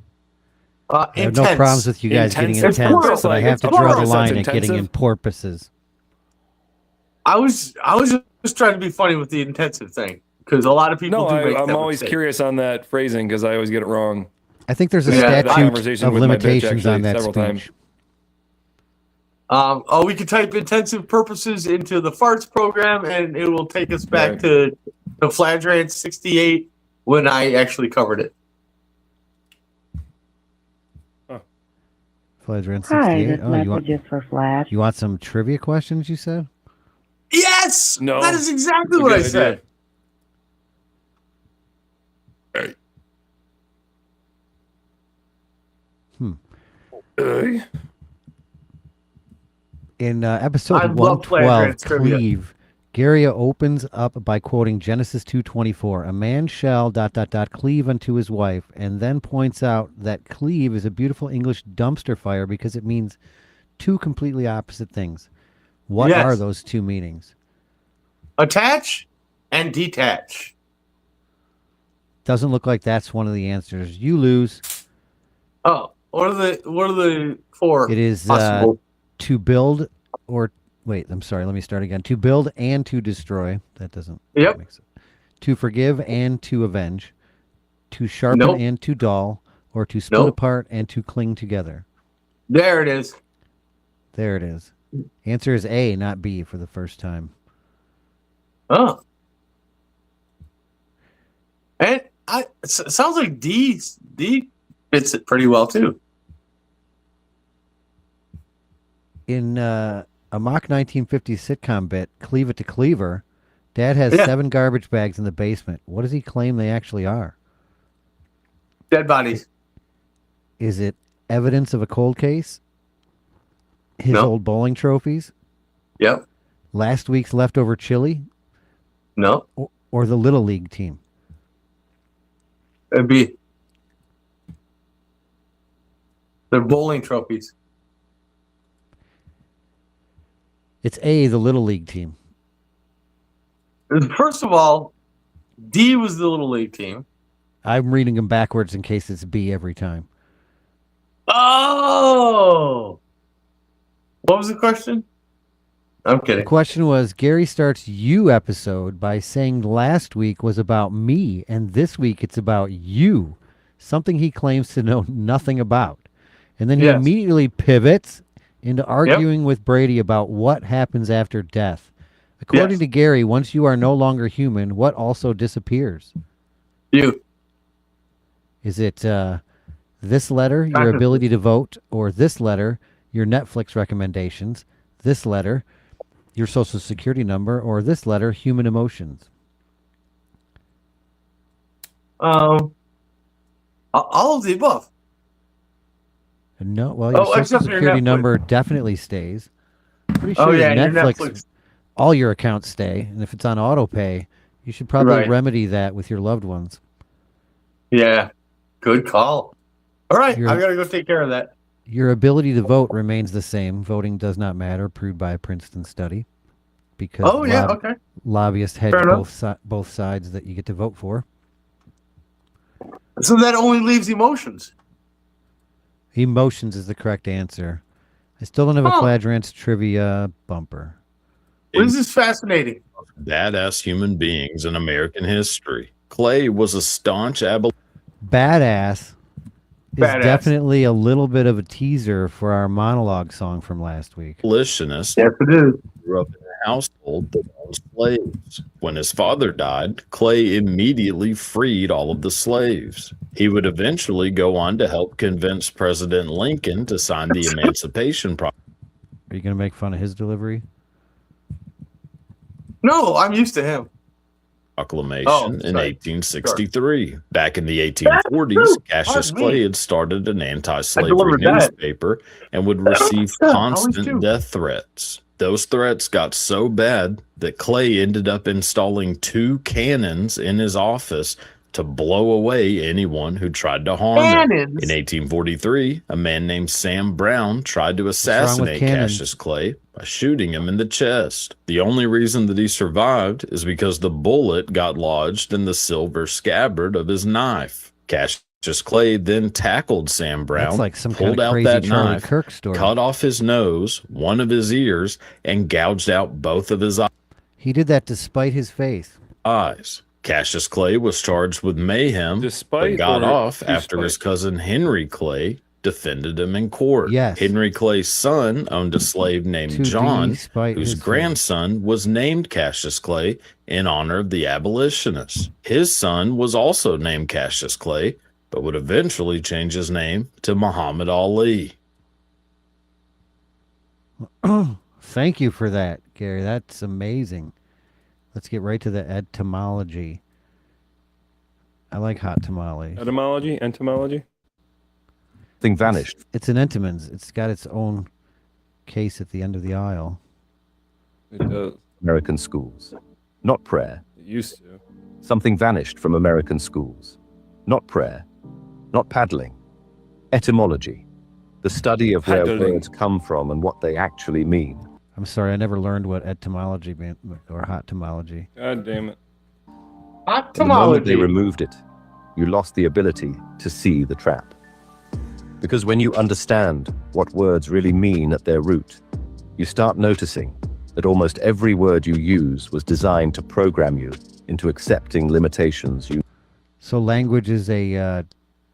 I have Intense. no problems with you guys getting Intensive. intense, It's but I plural. have to It's draw the plural. line That's at getting in intensive. porpoises. I was just trying to be funny with the intensive thing, because a lot of people No, do make I'm that always mistake. curious on that phrasing because I always get it wrong. I think there's a Yeah, that statute conversation of with my bitch, limitations on actually, that several speech. times. We could type intensive purposes into the farts program, and it will take us back Right. to the Fladge Rants 68 when I actually covered it. Fladge Rants Hi, 68. this Oh, you message is for Flash. want some trivia questions, you said? Yes! No. That is exactly It's a what I good said. In episode I love Fladge 112, Rants trivia. Cleve, Garia opens up by quoting Genesis 2:24. A man shall ... cleave unto his wife, and then points out that cleave is a beautiful English dumpster fire because it means two completely opposite things. What Yes. are those two meanings? Attach and detach. Doesn't look like that's one of the answers. You lose. Oh, what are the four? It is possible? to build or wait, I'm sorry, let me start again. To build and to destroy. That doesn't Yep. make sense. To forgive and to avenge. To sharpen Nope. and to dull, or to split Nope. apart and to cling together. There it is. There it is. Answer is A, not B for the first time. Oh. And sounds like D fits it pretty well too. In a mock 1950s sitcom bit, Cleave It to Cleaver, Dad has Yeah. 7 garbage bags in the basement. What does he claim they actually are? Dead bodies. Is it evidence of a cold case? His No. old bowling trophies? Yep. Last week's leftover chili? No. Or the Little League team? It'd be. They're bowling trophies. It's A, the Little League team. First of all, D was the Little League team. I'm reading them backwards in case it's B every time. Oh! What was the question? I'm The kidding. question was, Gary starts you episode by saying last week was about me and this week it's about you, something he claims to know nothing about. And then he Yes. immediately pivots into arguing with Brady about what happens after death. According to Gary, once you are no longer human, what also disappears? You. Is it this letter, your ability to vote, or this letter, your Netflix recommendations, this letter, your social security number, or this letter, human emotions? All of the above. No, well, your social except for your security Netflix. number definitely stays. Pretty sure Oh, your yeah, your Netflix, Netflix. all your accounts stay, and if it's on auto pay, you should probably Right. remedy that with your loved ones. Yeah. Good call. All right, You're- I gotta go take care of that. Your ability to vote remains the same. Voting does not matter, proved by a Princeton study, because Oh yeah, okay. lobbyists hedge Fair enough. both sides that you get to vote for. So that only leaves emotions. Emotions is the correct answer. I still don't have a Oh. Fladge Rants trivia bumper. This is fascinating. Badass human beings in American history. Clay was a staunch Badass is Badass. definitely a little bit of a teaser for our monologue song from last week. abolitionist. Yes, it is. Grew up in a household that owned slaves. When his father died, Clay immediately freed all of the slaves. He would eventually go on to help convince President Lincoln to sign the Emancipation Are you going to make fun of his delivery? No, I'm used to him. Proclamation Oh, in sorry. 1863. Back in the 1840s, Cassius Pardon me. Clay had started an I anti-slavery delivered that. newspaper and would receive Always constant do. death threats. Those threats got so bad that Clay ended up installing 2 cannons in his office to blow away anyone who tried to harm him. Cannons? In 1843, a man named Sam Brown tried to wrong with assassinate cannons? Cassius Clay by shooting him in the chest. The only reason that he survived is because the bullet got lodged in the silver scabbard of his knife. Cassius Clay then tackled Sam Brown, That's like some pulled kind of out crazy that Charlie knife, Kirk story. cut off his nose, one of his ears, and gouged out both of his He did that despite his face. eyes. Cassius Clay was charged with mayhem, Despite but got or off despite? after his cousin Henry Clay defended him in court. Yes. Henry Clay's son owned a slave named To John, despite whose his face. grandson was named Cassius Clay in honor of the abolitionists. His son was also named Cassius Clay, but would eventually change his name to Muhammad Ali. Thank you for that, Gary. That's amazing. Let's get right to the etymology. I like hot tamale. Etymology? Entomology? Thing vanished. It's an Entenmann's. It's got its own case at the end of the aisle. It does. American schools. Not prayer. It used to. Something vanished from American schools. Not prayer. Not paddling. Etymology. The study of where Paddling. words come from and what they actually mean. I'm sorry, I never learned what etymology meant, or hot tamology. God damn it. The moment they removed it, you lost the ability to see the trap. Because when you understand what words really mean at their root, you start noticing that almost every word you use was designed to program you into accepting limitations. So language is a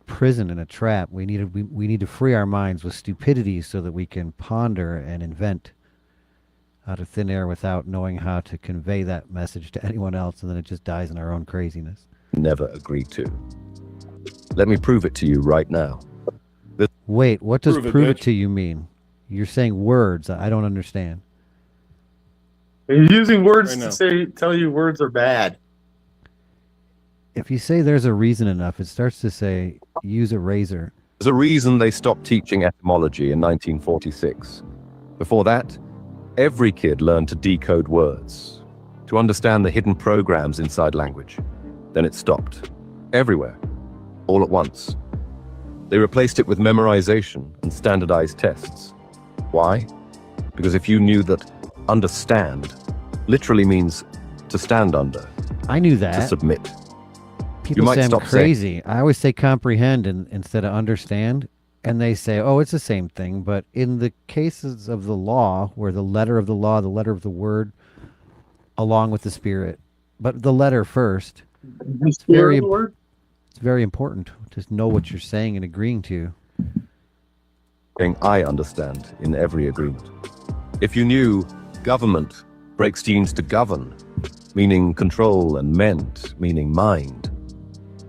prison and a trap. We need to free our minds with stupidity so that we can ponder and invent out of thin air without knowing how to convey that message to anyone else, and then it just dies in our own craziness. Never agreed to. Let me prove it to you right now. Wait, what does Prove it, prove it bitch. to you mean? You're saying words. I don't understand. You're using words Right now. to tell you words are bad. If you say there's a reason enough, it starts to say use a razor. There's a reason they stopped teaching etymology in 1946. Before that, every kid learned to decode words, to understand the hidden programs inside language. Then it stopped. Everywhere. All at once. They replaced it with memorization and standardized tests. Why? Because if you knew that understand literally means to stand under, I knew to that. submit. People might say I'm stop saying- crazy. I always say comprehend instead of understand. and they say, oh, it's the same thing. But in the cases of the law, where the letter of the law, the letter of the word, along with the spirit, but the letter first, it's very important to know what you're saying and agreeing to. I understand in every agreement. If you knew government breaks genes to govern, meaning control, and ment, meaning mind,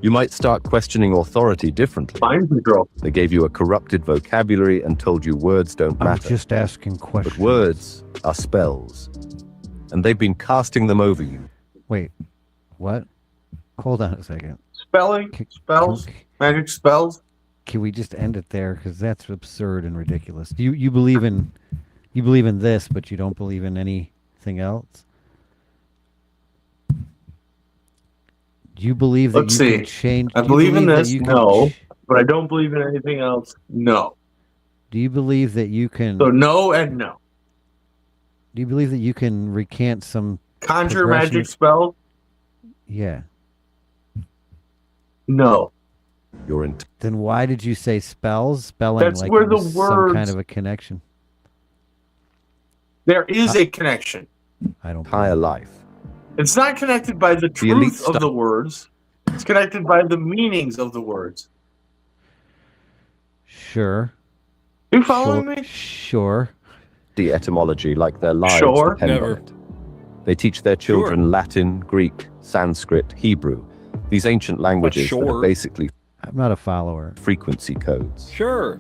you might start questioning authority differently. Mind control. They gave you a corrupted vocabulary and told you words don't matter. I'm just asking questions. But words are spells, and they've been casting them over you. Wait, what? Hold on a second. Spelling, spells, magic spells. Can we just end it there? Because that's absurd and ridiculous. You believe in this, but you don't believe in anything else? Do you believe that can change? I believe in this, no. But I don't believe in anything else, no. Do you believe that you can... So no and no. Do you believe that you can recant some... Conjure magic spell? Yeah. No. You're in... Then why did you say spells? Spelling That's like where it the was words... some kind of a connection. There is a connection. I don't... Higher life. It's not connected by the truth of the words. It's connected by the meanings of the words. Sure. You following me? Sure. The etymology, like their lives Sure. depend on it. They teach their children Latin, Greek, Sanskrit, Hebrew. These ancient languages that are basically... I'm not a follower. Frequency codes. Sure.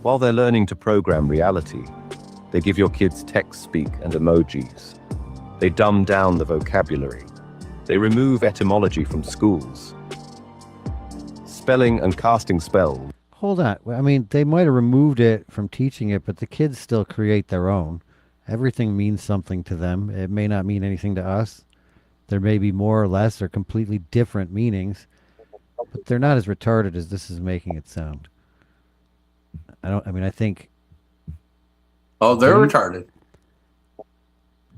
While they're learning to program reality, they give your kids text speak and emojis. They dumb down the vocabulary. They remove etymology from schools. Spelling and casting spells. Hold on. I mean, they might have removed it from teaching it, but the kids still create their own. Everything means something to them. It may not mean anything to us. There may be more or less or completely different meanings, but they're not as retarded as this is making it sound. I think... Oh, they're retarded.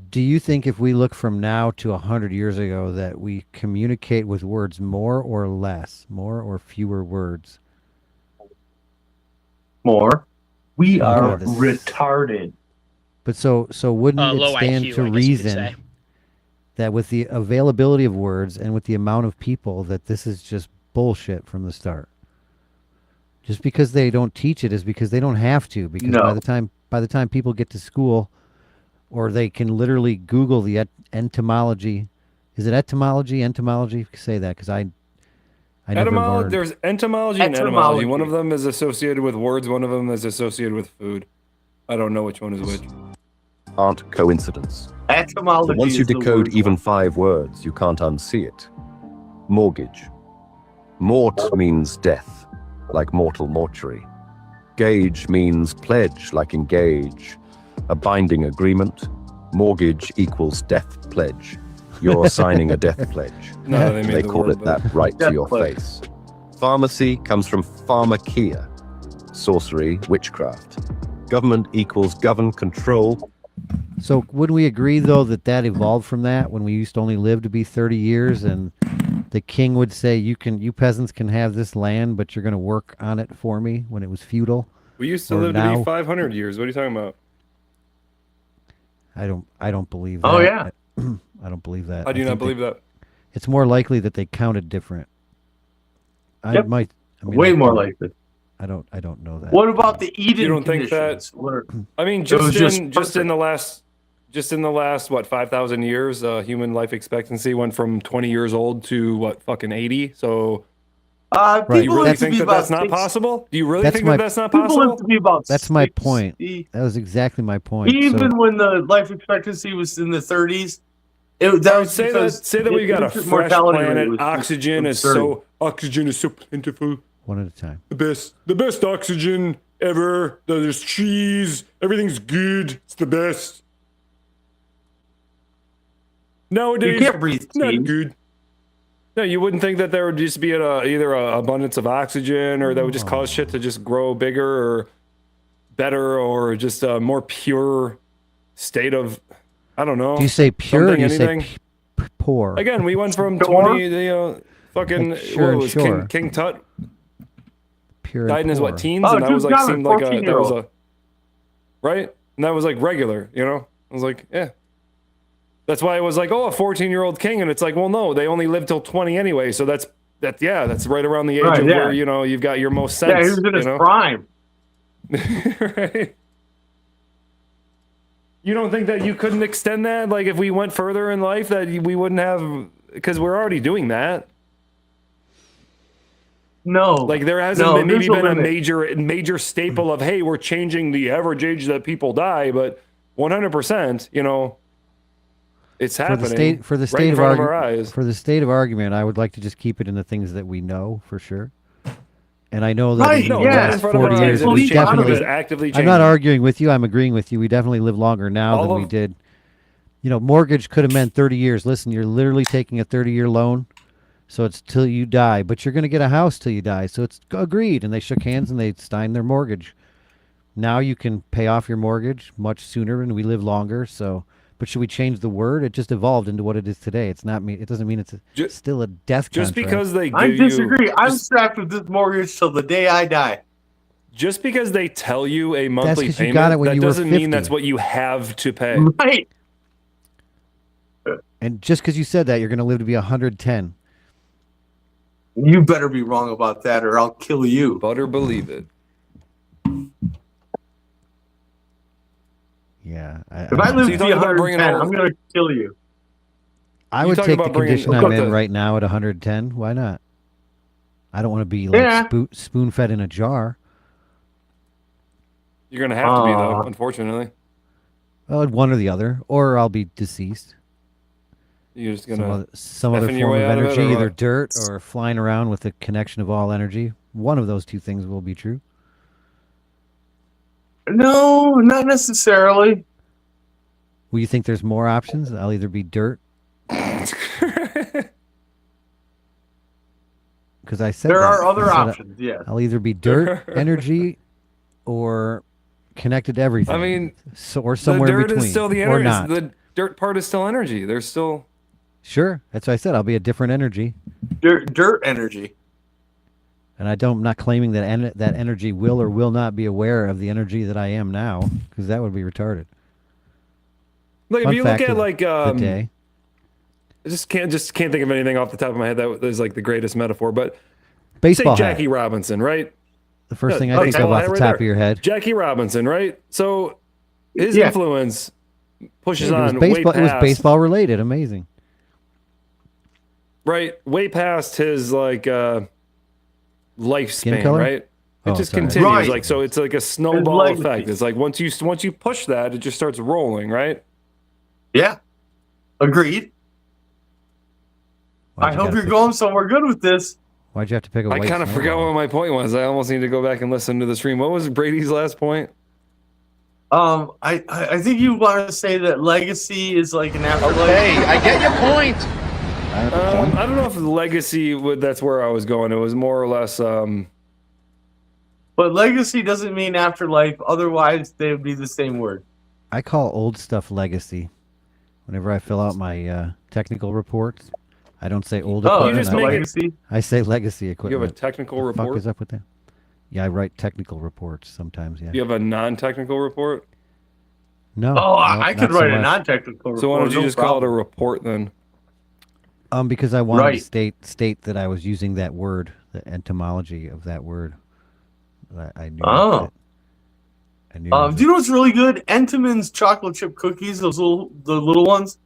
Do you think if we look from now to 100 years ago that we communicate with words more or less? More or fewer words? More. We are retarded. But so wouldn't it stand IQ, to I guess you could reason say. that with the availability of words and with the amount of people that this is just bullshit from the start? Just because they don't teach it is because they don't have to. Because by the time people get to school, or they can literally Google the etymology. Is it etymology? Entomology? Say that, because I never learned. There's entomology and etymology. One of them is associated with words. One of them is associated with food. I don't know which one is which. Aren't coincidence. Etymology. But once you is the decode word even 5 words, you can't unsee it. Mortgage. Mort means death, like mortal mortuary. Gauge means pledge, like engage. A binding agreement. Mortgage equals death pledge. You're signing a death pledge. No, they call it that right to your face. Pharmacy comes from pharmakia. Sorcery, witchcraft. Government equals govern, control. So would we agree, though, that evolved from that when we used to only live to be 30 years and the king would say, you peasants can have this land, but you're going to work on it for me, when it was feudal? We used to live to be 500 years. What are you talking about? I don't believe that. Oh, yeah. I don't believe that. I do not believe that. It's more likely that they counted different. Way more likely. I don't know that. What about the Eden You don't think that? I mean, just in the last what 5,000 years, human life expectancy went from 20 years old to what fucking 80. So, do you really think that that's not possible? Do you really think that that's not possible? People live to be about That's my point. That was exactly my point. Even when the life expectancy was in the 30s, say that we got a fresh planet. Oxygen is so plentiful. One at a time. The best oxygen ever. There's cheese. Everything's good. It's the best. Nowadays, you can't breathe. Not good. No, you wouldn't think that there would just be either an abundance of oxygen, or that would just cause shit to just grow bigger or better, or just a more pure state of, I don't know. Do you say pure or do you anything? say poor? Again, we went from 20, fucking, Sure, what was sure. King Tut? Pure died in his poor. teens, Oh, and that was like Common, seemed like that was 14-year-old. right, and that was like regular, you know. I was like, yeah. That's why it was like, oh, a 14-year-old king, and it's like, well, no, they only lived till 20 anyway, so that's right around the age Right, of yeah. where you've got your most sense. Yeah, he was in his prime. Right. You don't think that you couldn't extend that? Like, if we went further in life, that we wouldn't have, because we're already doing that. No, like there hasn't no, been, maybe there's a been a limit. major staple of, hey, we're changing the average age that people die, but 100%, it's happening For the right state in of front of our argument, eyes. for the state of argument, I would like to just keep it in the things that we know for sure. And I know that Right, in the yeah. last In front of 40 our years, eyes, we it is definitely. actively I'm not changing. arguing with you. I'm agreeing with you. We definitely live longer now All than we of- did. Mortgage could have meant 30 years. Listen, you're literally taking a 30-year loan, so it's till you die. But you're going to get a house till you die, so it's agreed. And they shook hands and they signed their mortgage. Now you can pay off your mortgage much sooner, and we live longer. So, but should we change the word? It just evolved into what it is today. It's not me. It doesn't mean it's still a death Just contract. because they give I you, disagree. I'm strapped with this mortgage till the day I die. just because they tell you a monthly 'cause you payment, got it when that you were doesn't mean 50. that's what you have to pay. Right. And just because you said that, you're going to live to be 110. You better be wrong about that, or I'll kill you. Better believe it. Yeah. If I live to be 110, I'm going to kill you. I You would talk take the about bringing- condition I've I'm got in the- right now at 110. Why not? I don't want to be like Yeah. spoon-fed in a jar. You're gonna have to be though, unfortunately. Well, one or the other, or I'll be deceased. You're just Some gonna other, some other effing your form way of out of it, energy, or either what? dirt or flying around with the connection of all energy. One of those two things will be true. No, not necessarily. Well, you think there's more options? I'll either be dirt. Because I said There that. are other I said options, yes. I'll either be dirt, energy, or connected to everything. I mean, or somewhere the in dirt between, is still the or energy. not. The dirt part is still energy. There's still Sure, that's what I said. I'll be a different energy, dirt energy. and I'm not claiming that that energy will or will not be aware of the energy that I am now, because that would be retarded. Like, Fun if you look fact at of like the day. I just can't think of anything off the top of my head that is like the greatest metaphor. But Baseball say hat. Jackie Robinson, right? The first Yeah, thing I think baseball of off hat the right top there. of your head. Jackie Robinson, right? So his Yeah. influence pushes It was on baseball. way It was past, baseball related. Amazing. right? Way past his like lifespan, color? right? It Oh, just sorry. continues. Right. Like, so it's like a snowball legacy. effect. It's like once you push that, it just starts rolling, right? Yeah. Agreed. Why'd I you hope gotta you're pick- going somewhere good with this. Why'd you have to pick a I white kind of forgot snowball? what my point was. I almost need to go back and listen to the stream. What was Brady's last point? I think you want to say that legacy is like an afterlife. Okay, I get your point. I don't know if legacy would. That's where I was going. It was more or less. But legacy doesn't mean afterlife. Otherwise, they would be the same word. I call old stuff legacy. Whenever I fill out my technical reports, I don't say old Oh, equipment. you just I- make legacy. I say legacy You equipment. have a technical The report. fuck is up with that? Yeah, I write technical reports sometimes. Yeah. You have a non-technical report. No. Oh, no, I could not so write a much. non-technical report. So why don't you no just call it a problem. report then? Because I wanted Right. to state that I was using that word, the etymology of that word. I knew. Oh. that- I knew. Do you know what's really good? Entenmann's chocolate chip cookies, the little ones.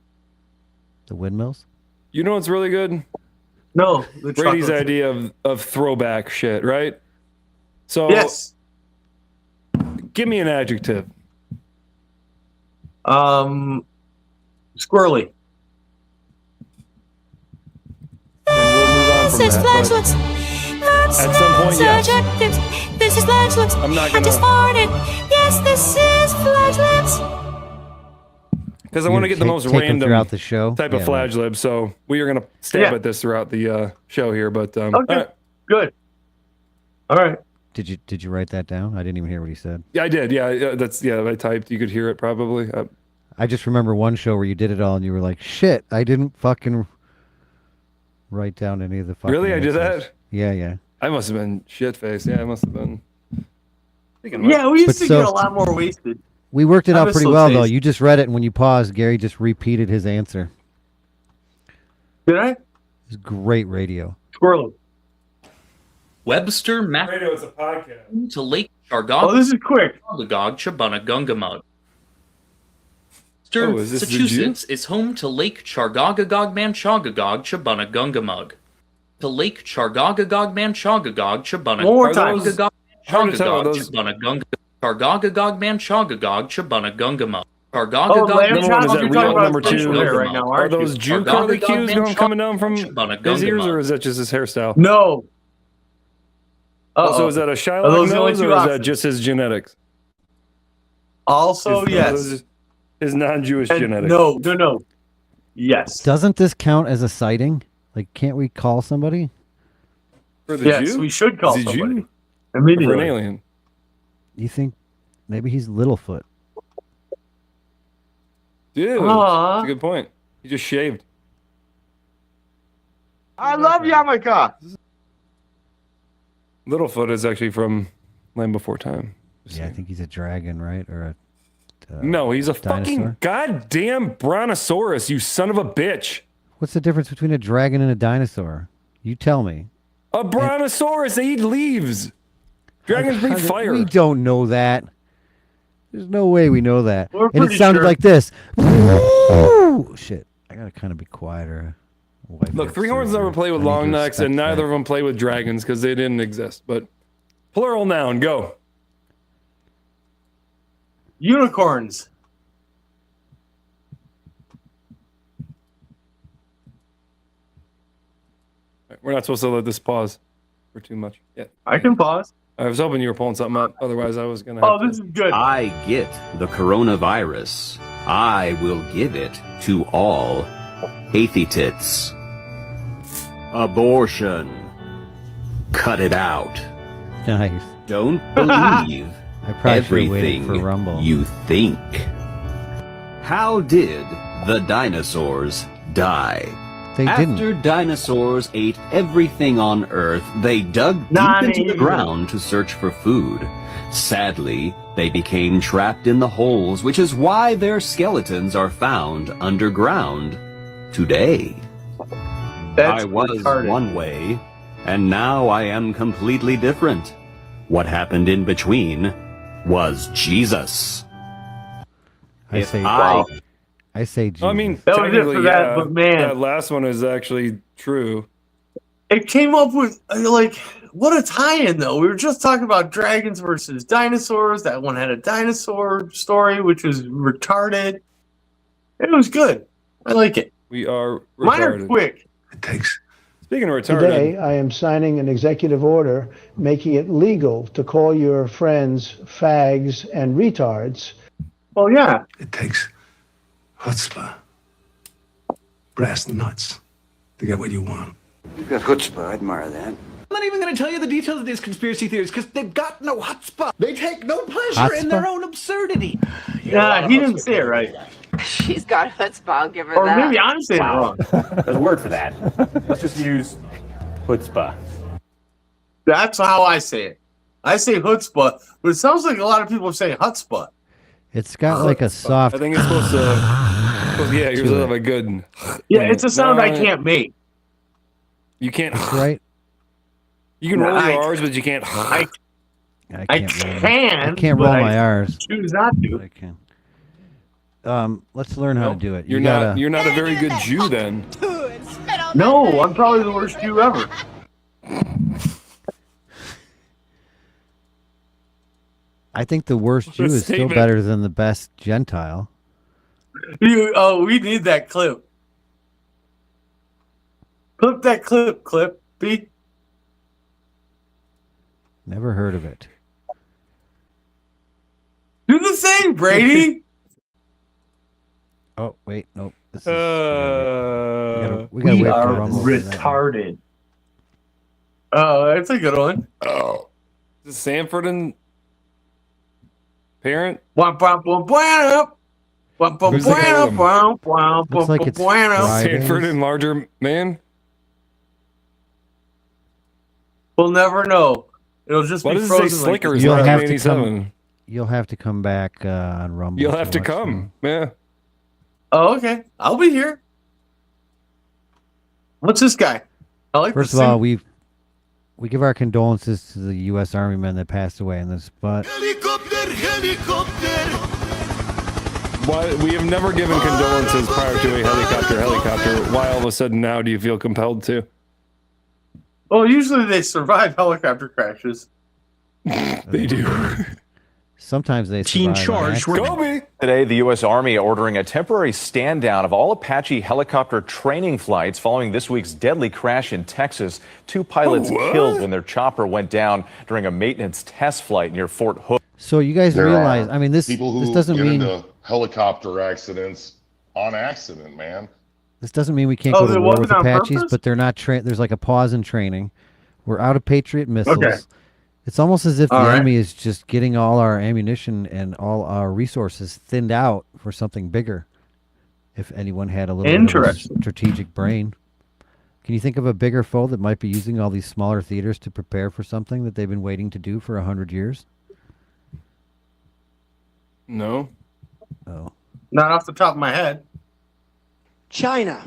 the windmills. You know what's really good? No, the Brady's chocolate chip. idea of throwback shit, right? So Yes. give me an adjective. Squirrely. And we'll move on from This is that. Fladge but Rants. At some point, yes. Adjectives. This is Fladge Rants. I'm not I just gonna- farted. Yes, this is Fladge Rants. Because I You're want to gonna get the most take them random throughout the show? type of Yeah, right. flagellib. So we are going to stab Yeah. at this throughout the show here. But Okay. all right. Good. All right. Did you write that down? I didn't even hear what he said. Yeah, I did. Yeah, I typed. You could hear it probably. I just remember one show where you did it all, and you were like, "Shit, I didn't fucking write down any of the fucking." Really? I did answers." that? Yeah, yeah. I must have been shit-faced. Yeah, I must have been. Yeah, we used But to so- get a lot more wasted. We worked it I out miss pretty those well, though. days. You just read it, and when you paused, Gary just repeated his answer. Did I? It's great radio. Squirrel. Webster, Radio is a podcast. to Lake Chargog. Oh, this is quick. Chabunagungumug. Oh, is this the Jew? Massachusetts is home to Lake Chargogagog Manchagagog Chabunagungumug. To Lake Chargogagog Manchagagog Chabunagungumug. One more time. Hard to tell, are those- Chargogagog Manchagagog Chabunagungumug. Oh, Chargogagog lamb Number one, is chops, that you're real? talking about Number two, there right now, are aren't you? those Jew curly cues coming down from his ears, or is that just his hairstyle? No. Also, is that a Are Shylock those the only nose, two or is that options? just his genetics? Also, yes. His non-Jewish And genetics. No. Yes. Doesn't this count as a sighting? Like, can't we call somebody? For the Yes, Jew? we should call Is he somebody. Jew? Immediately. Or for an alien? You think maybe he's Littlefoot? Dude, Aw. that's a good point. He just shaved. I love Yarmulke. Littlefoot is actually from Land Before Time. Yeah, I think he's a dragon, right? Or a No, he's a dinosaur? fucking goddamn brontosaurus, you son of a bitch. What's the difference between a dragon and a dinosaur? You tell me. A brontosaurus, they eat leaves. Dragons breathe fire. We don't know that. There's no way we know that. We're And it pretty sounded sure. like this. Ooh, shit. I gotta kind of be quieter. Wipe Look, that three horns server. never play with I need long to necks, and respect neither that. of them play with dragons because they didn't exist. But plural noun, go. Unicorns. We're not supposed to let this pause for too much. Yeah, I can pause. I was hoping you were pulling something up. Otherwise, I was gonna. Oh, Have this is good. I get the coronavirus. I will give it to all tits. Abortion. Cut it out. Nice. Don't believe I probably should have waited everything for Rumble. you think. How did the dinosaurs die? They After didn't. dinosaurs ate everything on Earth, they dug deep Nani. into the ground to search for food. Sadly, they became trapped in the holes, which is why their skeletons are found underground today. That's I was retarded. one way, and now I am completely different. What happened in between was Jesus. I If say, I I say Jesus. I mean, That was it technically, for that, yeah, but man. that last one is actually true. It came up with, like, what a tie-in, though. We were just talking about dragons versus dinosaurs. That one had a dinosaur story, which was retarded. It was good. I like it. We are Mine are retarded. quick. It takes. Speaking of retarded, Today, I am signing an executive order making it legal to call your friends fags and retards. Well, yeah. It takes chutzpah, brass nuts, to get what you want. You've got chutzpah. I admire that. I'm not even going to tell you the details of these conspiracy theories because they've got no chutzpah. They take no pleasure in their own absurdity. Yeah, he didn't say it right. She's got chutzpah, I'll give her Or that. maybe I'm saying it wrong. There's a word for that. Let's just use chutzpah. That's how I say it. I say chutzpah, but it sounds like a lot of people say chutzpah. It's got like a soft. I think it's supposed to. Well, yeah, you're supposed to have a good. Yeah, it's a sound I can't make. You can't. That's right. You can No, roll I- your R's, but you can't. I I can't roll but my R's. Choose not to. I can. Let's learn how to do it. You're You not. gotta- You're not a very good Jew then. No, I'm probably the worst Jew ever. I think the worst Jew is still statement. better than the best Gentile. We need that clip. Clip that clip, B. Never heard of it. Do the thing, Brady. Oh wait, nope. This is, we We gotta wait are for Rumble. for that one. retarded. Oh, that's a good one. Oh, is this Sanford and Parent? Womp womp womp womp. Womp womp Who's the guy with womp them? womp womp Looks like it's womp. Fridays. Sanford and Larger Man. We'll never know. It'll just Why be does it say frozen. Slicker Like is You'll have to 1987? come. You'll have to come back on Rumble. You'll have to come. Yeah. Oh, okay. I'll be here. What's this guy? I like First the of all, suit. we give our condolences to the U.S. Army men that passed away in this. But Why we have never given condolences prior to a helicopter. Why all of a sudden now do you feel compelled to? Well, usually they survive helicopter crashes. They do. sometimes they Teen survive on charged accident. Today, the U.S. Army ordering a temporary stand down of all Apache helicopter training flights following this week's deadly crash in Texas. 2 pilots killed when their chopper went down during a maintenance test flight near Fort Hood. So you guys There realize, are I mean, this people who doesn't get mean into helicopter accidents on accident, man. this doesn't mean we can't Oh, go to it war wasn't with on Apaches, purpose? but they're not there's like a pause in training. We're out of Patriot missiles. Okay. It's almost as if the All right. enemy is just getting all our ammunition and all our resources thinned out for something bigger. If anyone had a little bit of a Interesting. strategic brain. Can you think of a bigger foe that might be using all these smaller theaters to prepare for something that they've been waiting to do for 100 years? No. Oh. Not off the top of my head. China.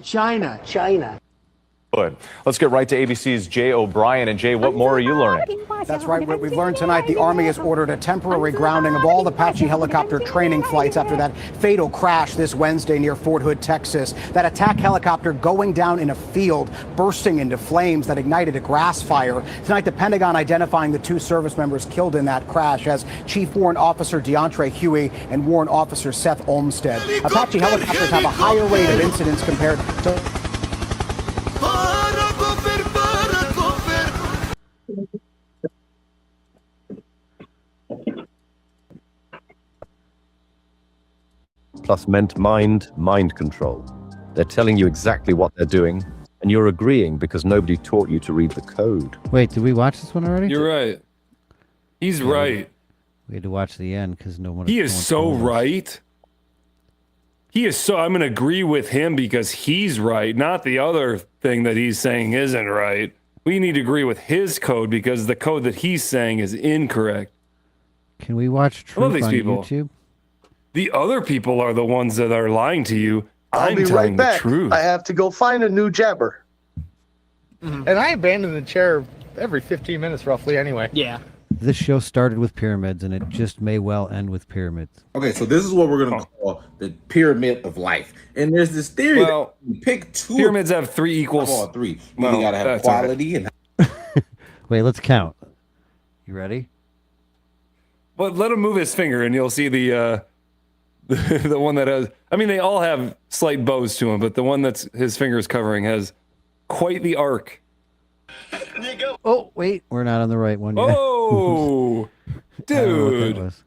Good. Let's get right to ABC's Jay O'Brien. And Jay, what more are you learning? That's right. What we've learned tonight, the Army has ordered a temporary grounding of all Apache helicopter training flights after that fatal crash this Wednesday near Fort Hood, Texas. That attack helicopter going down in a field, bursting into flames that ignited a grass fire. Tonight, the Pentagon identifying the 2 service members killed in that crash as Chief Warrant Officer DeAndre Huey and Warrant Officer Seth Olmstead. Apache helicopters have a higher rate of incidents compared to... Plus meant mind control. They're telling you exactly what they're doing, and you're agreeing because nobody taught you to read the code. Wait, did we watch this one already? You're right. He's right. We had to watch the end because no one. He is so right. He is so. I'm going to agree with him because he's right, not the other thing that he's saying isn't right. We need to agree with his code because the code that he's saying is incorrect. Can we watch I love Truth these on people. YouTube? The other people are the ones that are lying to you. I'll I'm be telling right back. the truth. I have to go find a new jabber. And I abandon the chair every 15 minutes roughly anyway. Yeah. This show started with pyramids, and it just may well end with pyramids. Okay, so this is what we're going to call the pyramid of life. And there's this theory Well, that you pick 2 pyramids have 3 equals. Come on, 3. You Well, got to have that's all right. quality and Wait, let's count. You ready? But let him move his finger, and you'll see the the one that has. I mean, they all have slight bows to them, but the one that's his fingers covering has quite the arc. Oh, wait, we're not on the right one yet. Oh, I don't know what that dude! was.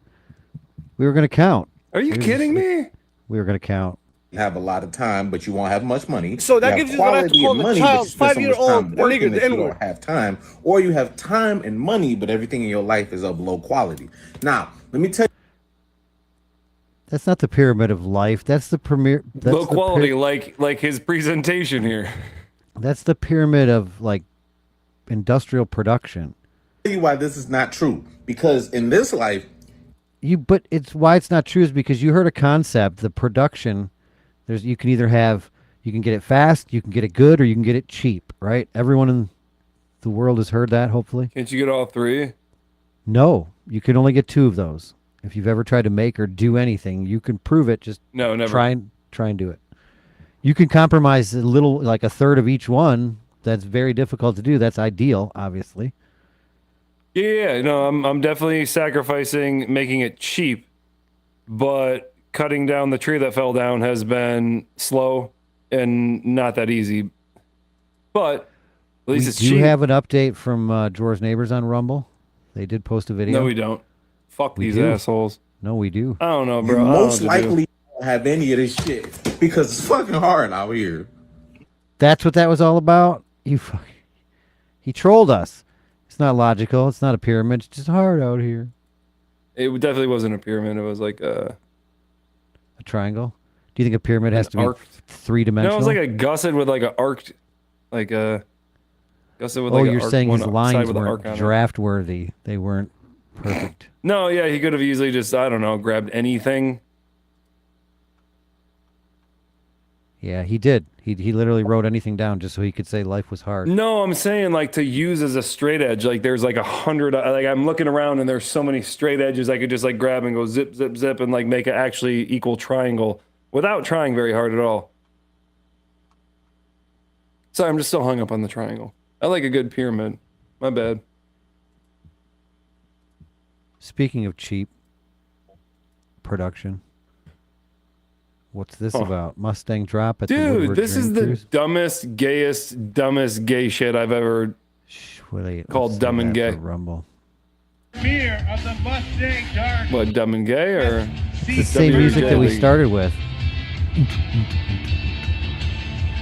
We were gonna count. Are you kidding me? We were gonna count. have a lot of time, but you won't have much money. So that You gives have you the right to quality call and the money, but child you spend so much 5-year-old time a working nigger that the you N-word. don't have time, or you have time and money, but everything in your life is of low quality. Now, let me tell you. That's not the pyramid of life. That's the premier. That's Low the quality, like his presentation here. That's the pyramid of like industrial production. Tell you why this is not true. Because in this life, But it's why it's not true is because you heard a concept. The production, you can either have, you can get it fast, you can get it good, or you can get it cheap. Right? Everyone in the world has heard that. Hopefully. Can't you get all 3? No, you can only get 2 of those. If you've ever tried to make or do anything, you can prove it. Just No, never. try and do it. You can compromise a little, like a third of each one. That's very difficult to do. That's ideal, obviously. Yeah, no, I'm definitely sacrificing making it cheap, but cutting down the tree that fell down has been slow and not that easy. But at least it's Do cheap. you have an update from Jor's neighbors on Rumble? They did post a video. No, we don't. Fuck We these do. assholes. No, we do. I don't know, you bro. I don't know most what to do. likely don't have any of this shit because it's fucking hard out here. That's what that was all about. He trolled us. It's not logical. It's not a pyramid. It's just hard out here. It definitely wasn't a pyramid. It was like a triangle. Do you think a pyramid has to be arc. 3-dimensional? No, it was like a gusset with like a arced, like a. Guess it with Oh, like you're arc, saying his side lines with an weren't arc on it. draft worthy. They weren't perfect. No, yeah, he could have easily just, I don't know, grabbed anything. Yeah, he did. He literally wrote anything down just so he could say life was hard. No, I'm saying like to use as a straight edge. Like there's like 100. Like I'm looking around and there's so many straight edges I could just like grab and go zip, zip, zip and like make an actually equal triangle without trying very hard at all. Sorry, I'm just so hung up on the triangle. I like a good pyramid. My bad. Speaking of cheap production, what's this about? Mustang drop at the Dude, Woodward this is Dream the Cruise? dumbest gay shit I've ever called dumb and gay. Rumble. Premiere of the Mustang Dark. What, dumb and gay or? It's the same music that we started with.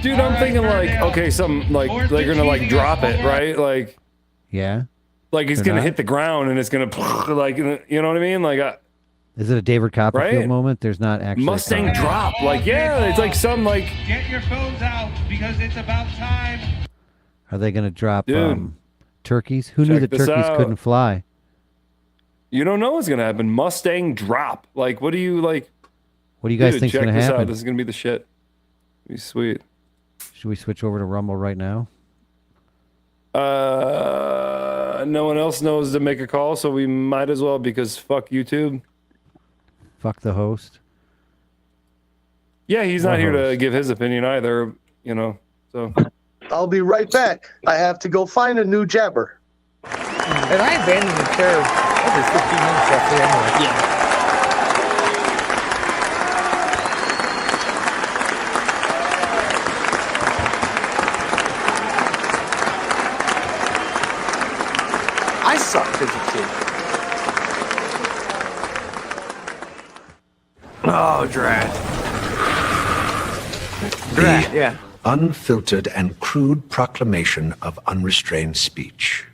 Dude, I'm thinking like, okay, something like they're gonna like drop it, right? Like, Yeah. like he's They're gonna not? hit the ground and it's gonna like, you know what I mean? Like, Is it a David Copperfield Right? moment? There's not actually a Mustang car. drop, like yeah, it's like some like. Get your phones out because it's about time. Are they going to drop Dude, turkeys? Who knew check that this turkeys out. couldn't fly? You don't know what's gonna happen. Mustang drop. Like, what do you like? What do you guys Dude, think's check going to this happen? out. This is gonna be the shit. Be sweet. Should we switch over to Rumble right now? No one else knows to make a call, so we might as well because fuck YouTube. Fuck the host. Yeah, he's not What here to host? give his opinion either, you know. So I'll be right back. I have to go find a new jabber. And I abandoned the chair every 15 minutes roughly anyway. Yeah. I sucked as a kid. Oh, drat. The yeah. unfiltered and crude proclamation of unrestrained speech.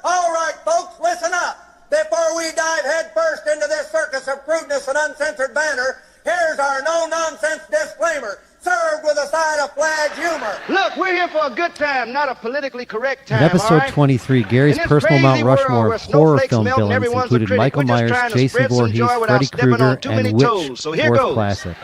All right, folks, listen up. Before we dive headfirst into this circus of crudeness and uncensored banter, here's our no-nonsense disclaimer, served with a side of Fladge humor. Look, we're here for a good time, not a politically correct In time. episode all right? 23, Gary's In this personal Mount crazy world Rushmore where of horror snowflakes film melt and villains everyone's a included critic, Michael we're just Myers, trying to Jason spread some Voorhees, joy without Freddy stepping on Krueger, too and many Witch, toes. So here fourth goes. classic.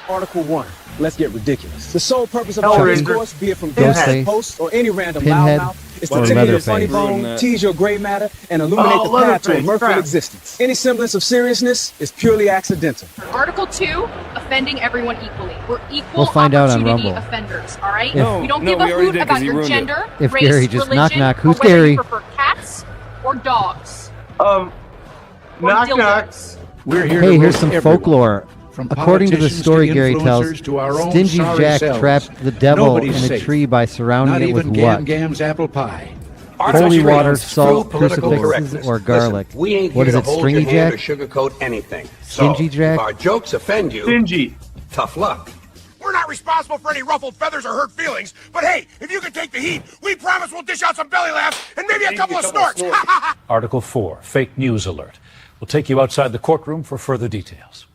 Article 1. Let's get ridiculous. The sole purpose of Hellraiser. our discourse, be it from Ghostface, Pinhead, post or any random Pinhead, loudmouth, is or to tickle your Leatherface. funny bone, tease your gray matter, and illuminate the path to a mirthful existence. Any semblance of seriousness is purely accidental. Article 2, offending everyone equally. We're equal We'll find out on opportunity Rumble. offenders, all right? If- we don't No, give a we already hoot did 'cause about he your ruined it. gender, If race, Gary just knock, religion, knock, or who's whether Gary? you prefer cats or dogs. Knock, knock. dildos. We're here Hey, to here's roast some everyone, folklore. from According to the politicians story to Gary tells, influencers to our own Stingy sorry Jack selves. trapped the devil Nobody's in a safe. tree by surrounding Not it with even what? Gam's apple pie. Holy It's water, true salt, political crucifixes, correctness. or garlic. Listen, we ain't What here is to it, hold Stringy your hand Jack? or sugarcoat anything. Stingy Jack? If our jokes offend you, Stingy. tough luck. We're not responsible for any ruffled feathers or hurt feelings, but hey, if you can take the heat, we promise we'll dish out some belly laughs and maybe a couple of snorts. Article 4, fake news alert. We'll take you outside the courtroom for further details.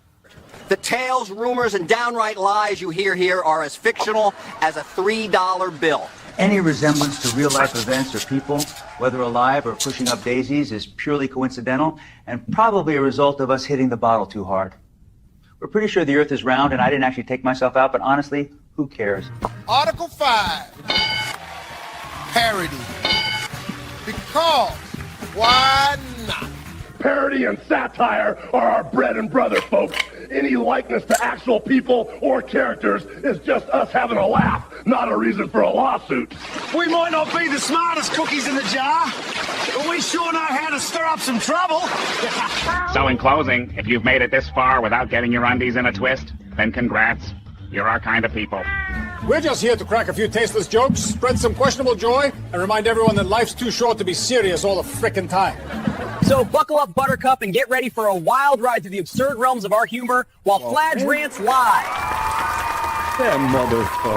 The tales, rumors, and downright lies you hear here are as fictional as a $3 bill. Any resemblance to real-life events or people, whether alive or pushing up daisies, is purely coincidental and probably a result of us hitting the bottle too hard. We're pretty sure the Earth is round, and I didn't actually take myself out, but honestly, who cares? Article 5, parody. Because, why not? Parody and satire are our bread and butter, folks. Any likeness to actual people or characters is just us having a laugh, not a reason for a lawsuit. We might not be the smartest cookies in the jar, but we sure know how to stir up some trouble. So in closing, if you've made it this far without getting your undies in a twist, then congrats. You're our kind of people. We're just here to crack a few tasteless jokes, spread some questionable joy, and remind everyone that life's too short to be serious all the frickin' time. So buckle up, Buttercup, and get ready for a wild ride through the absurd realms of our humor while Fladge Rants live. That motherfucker.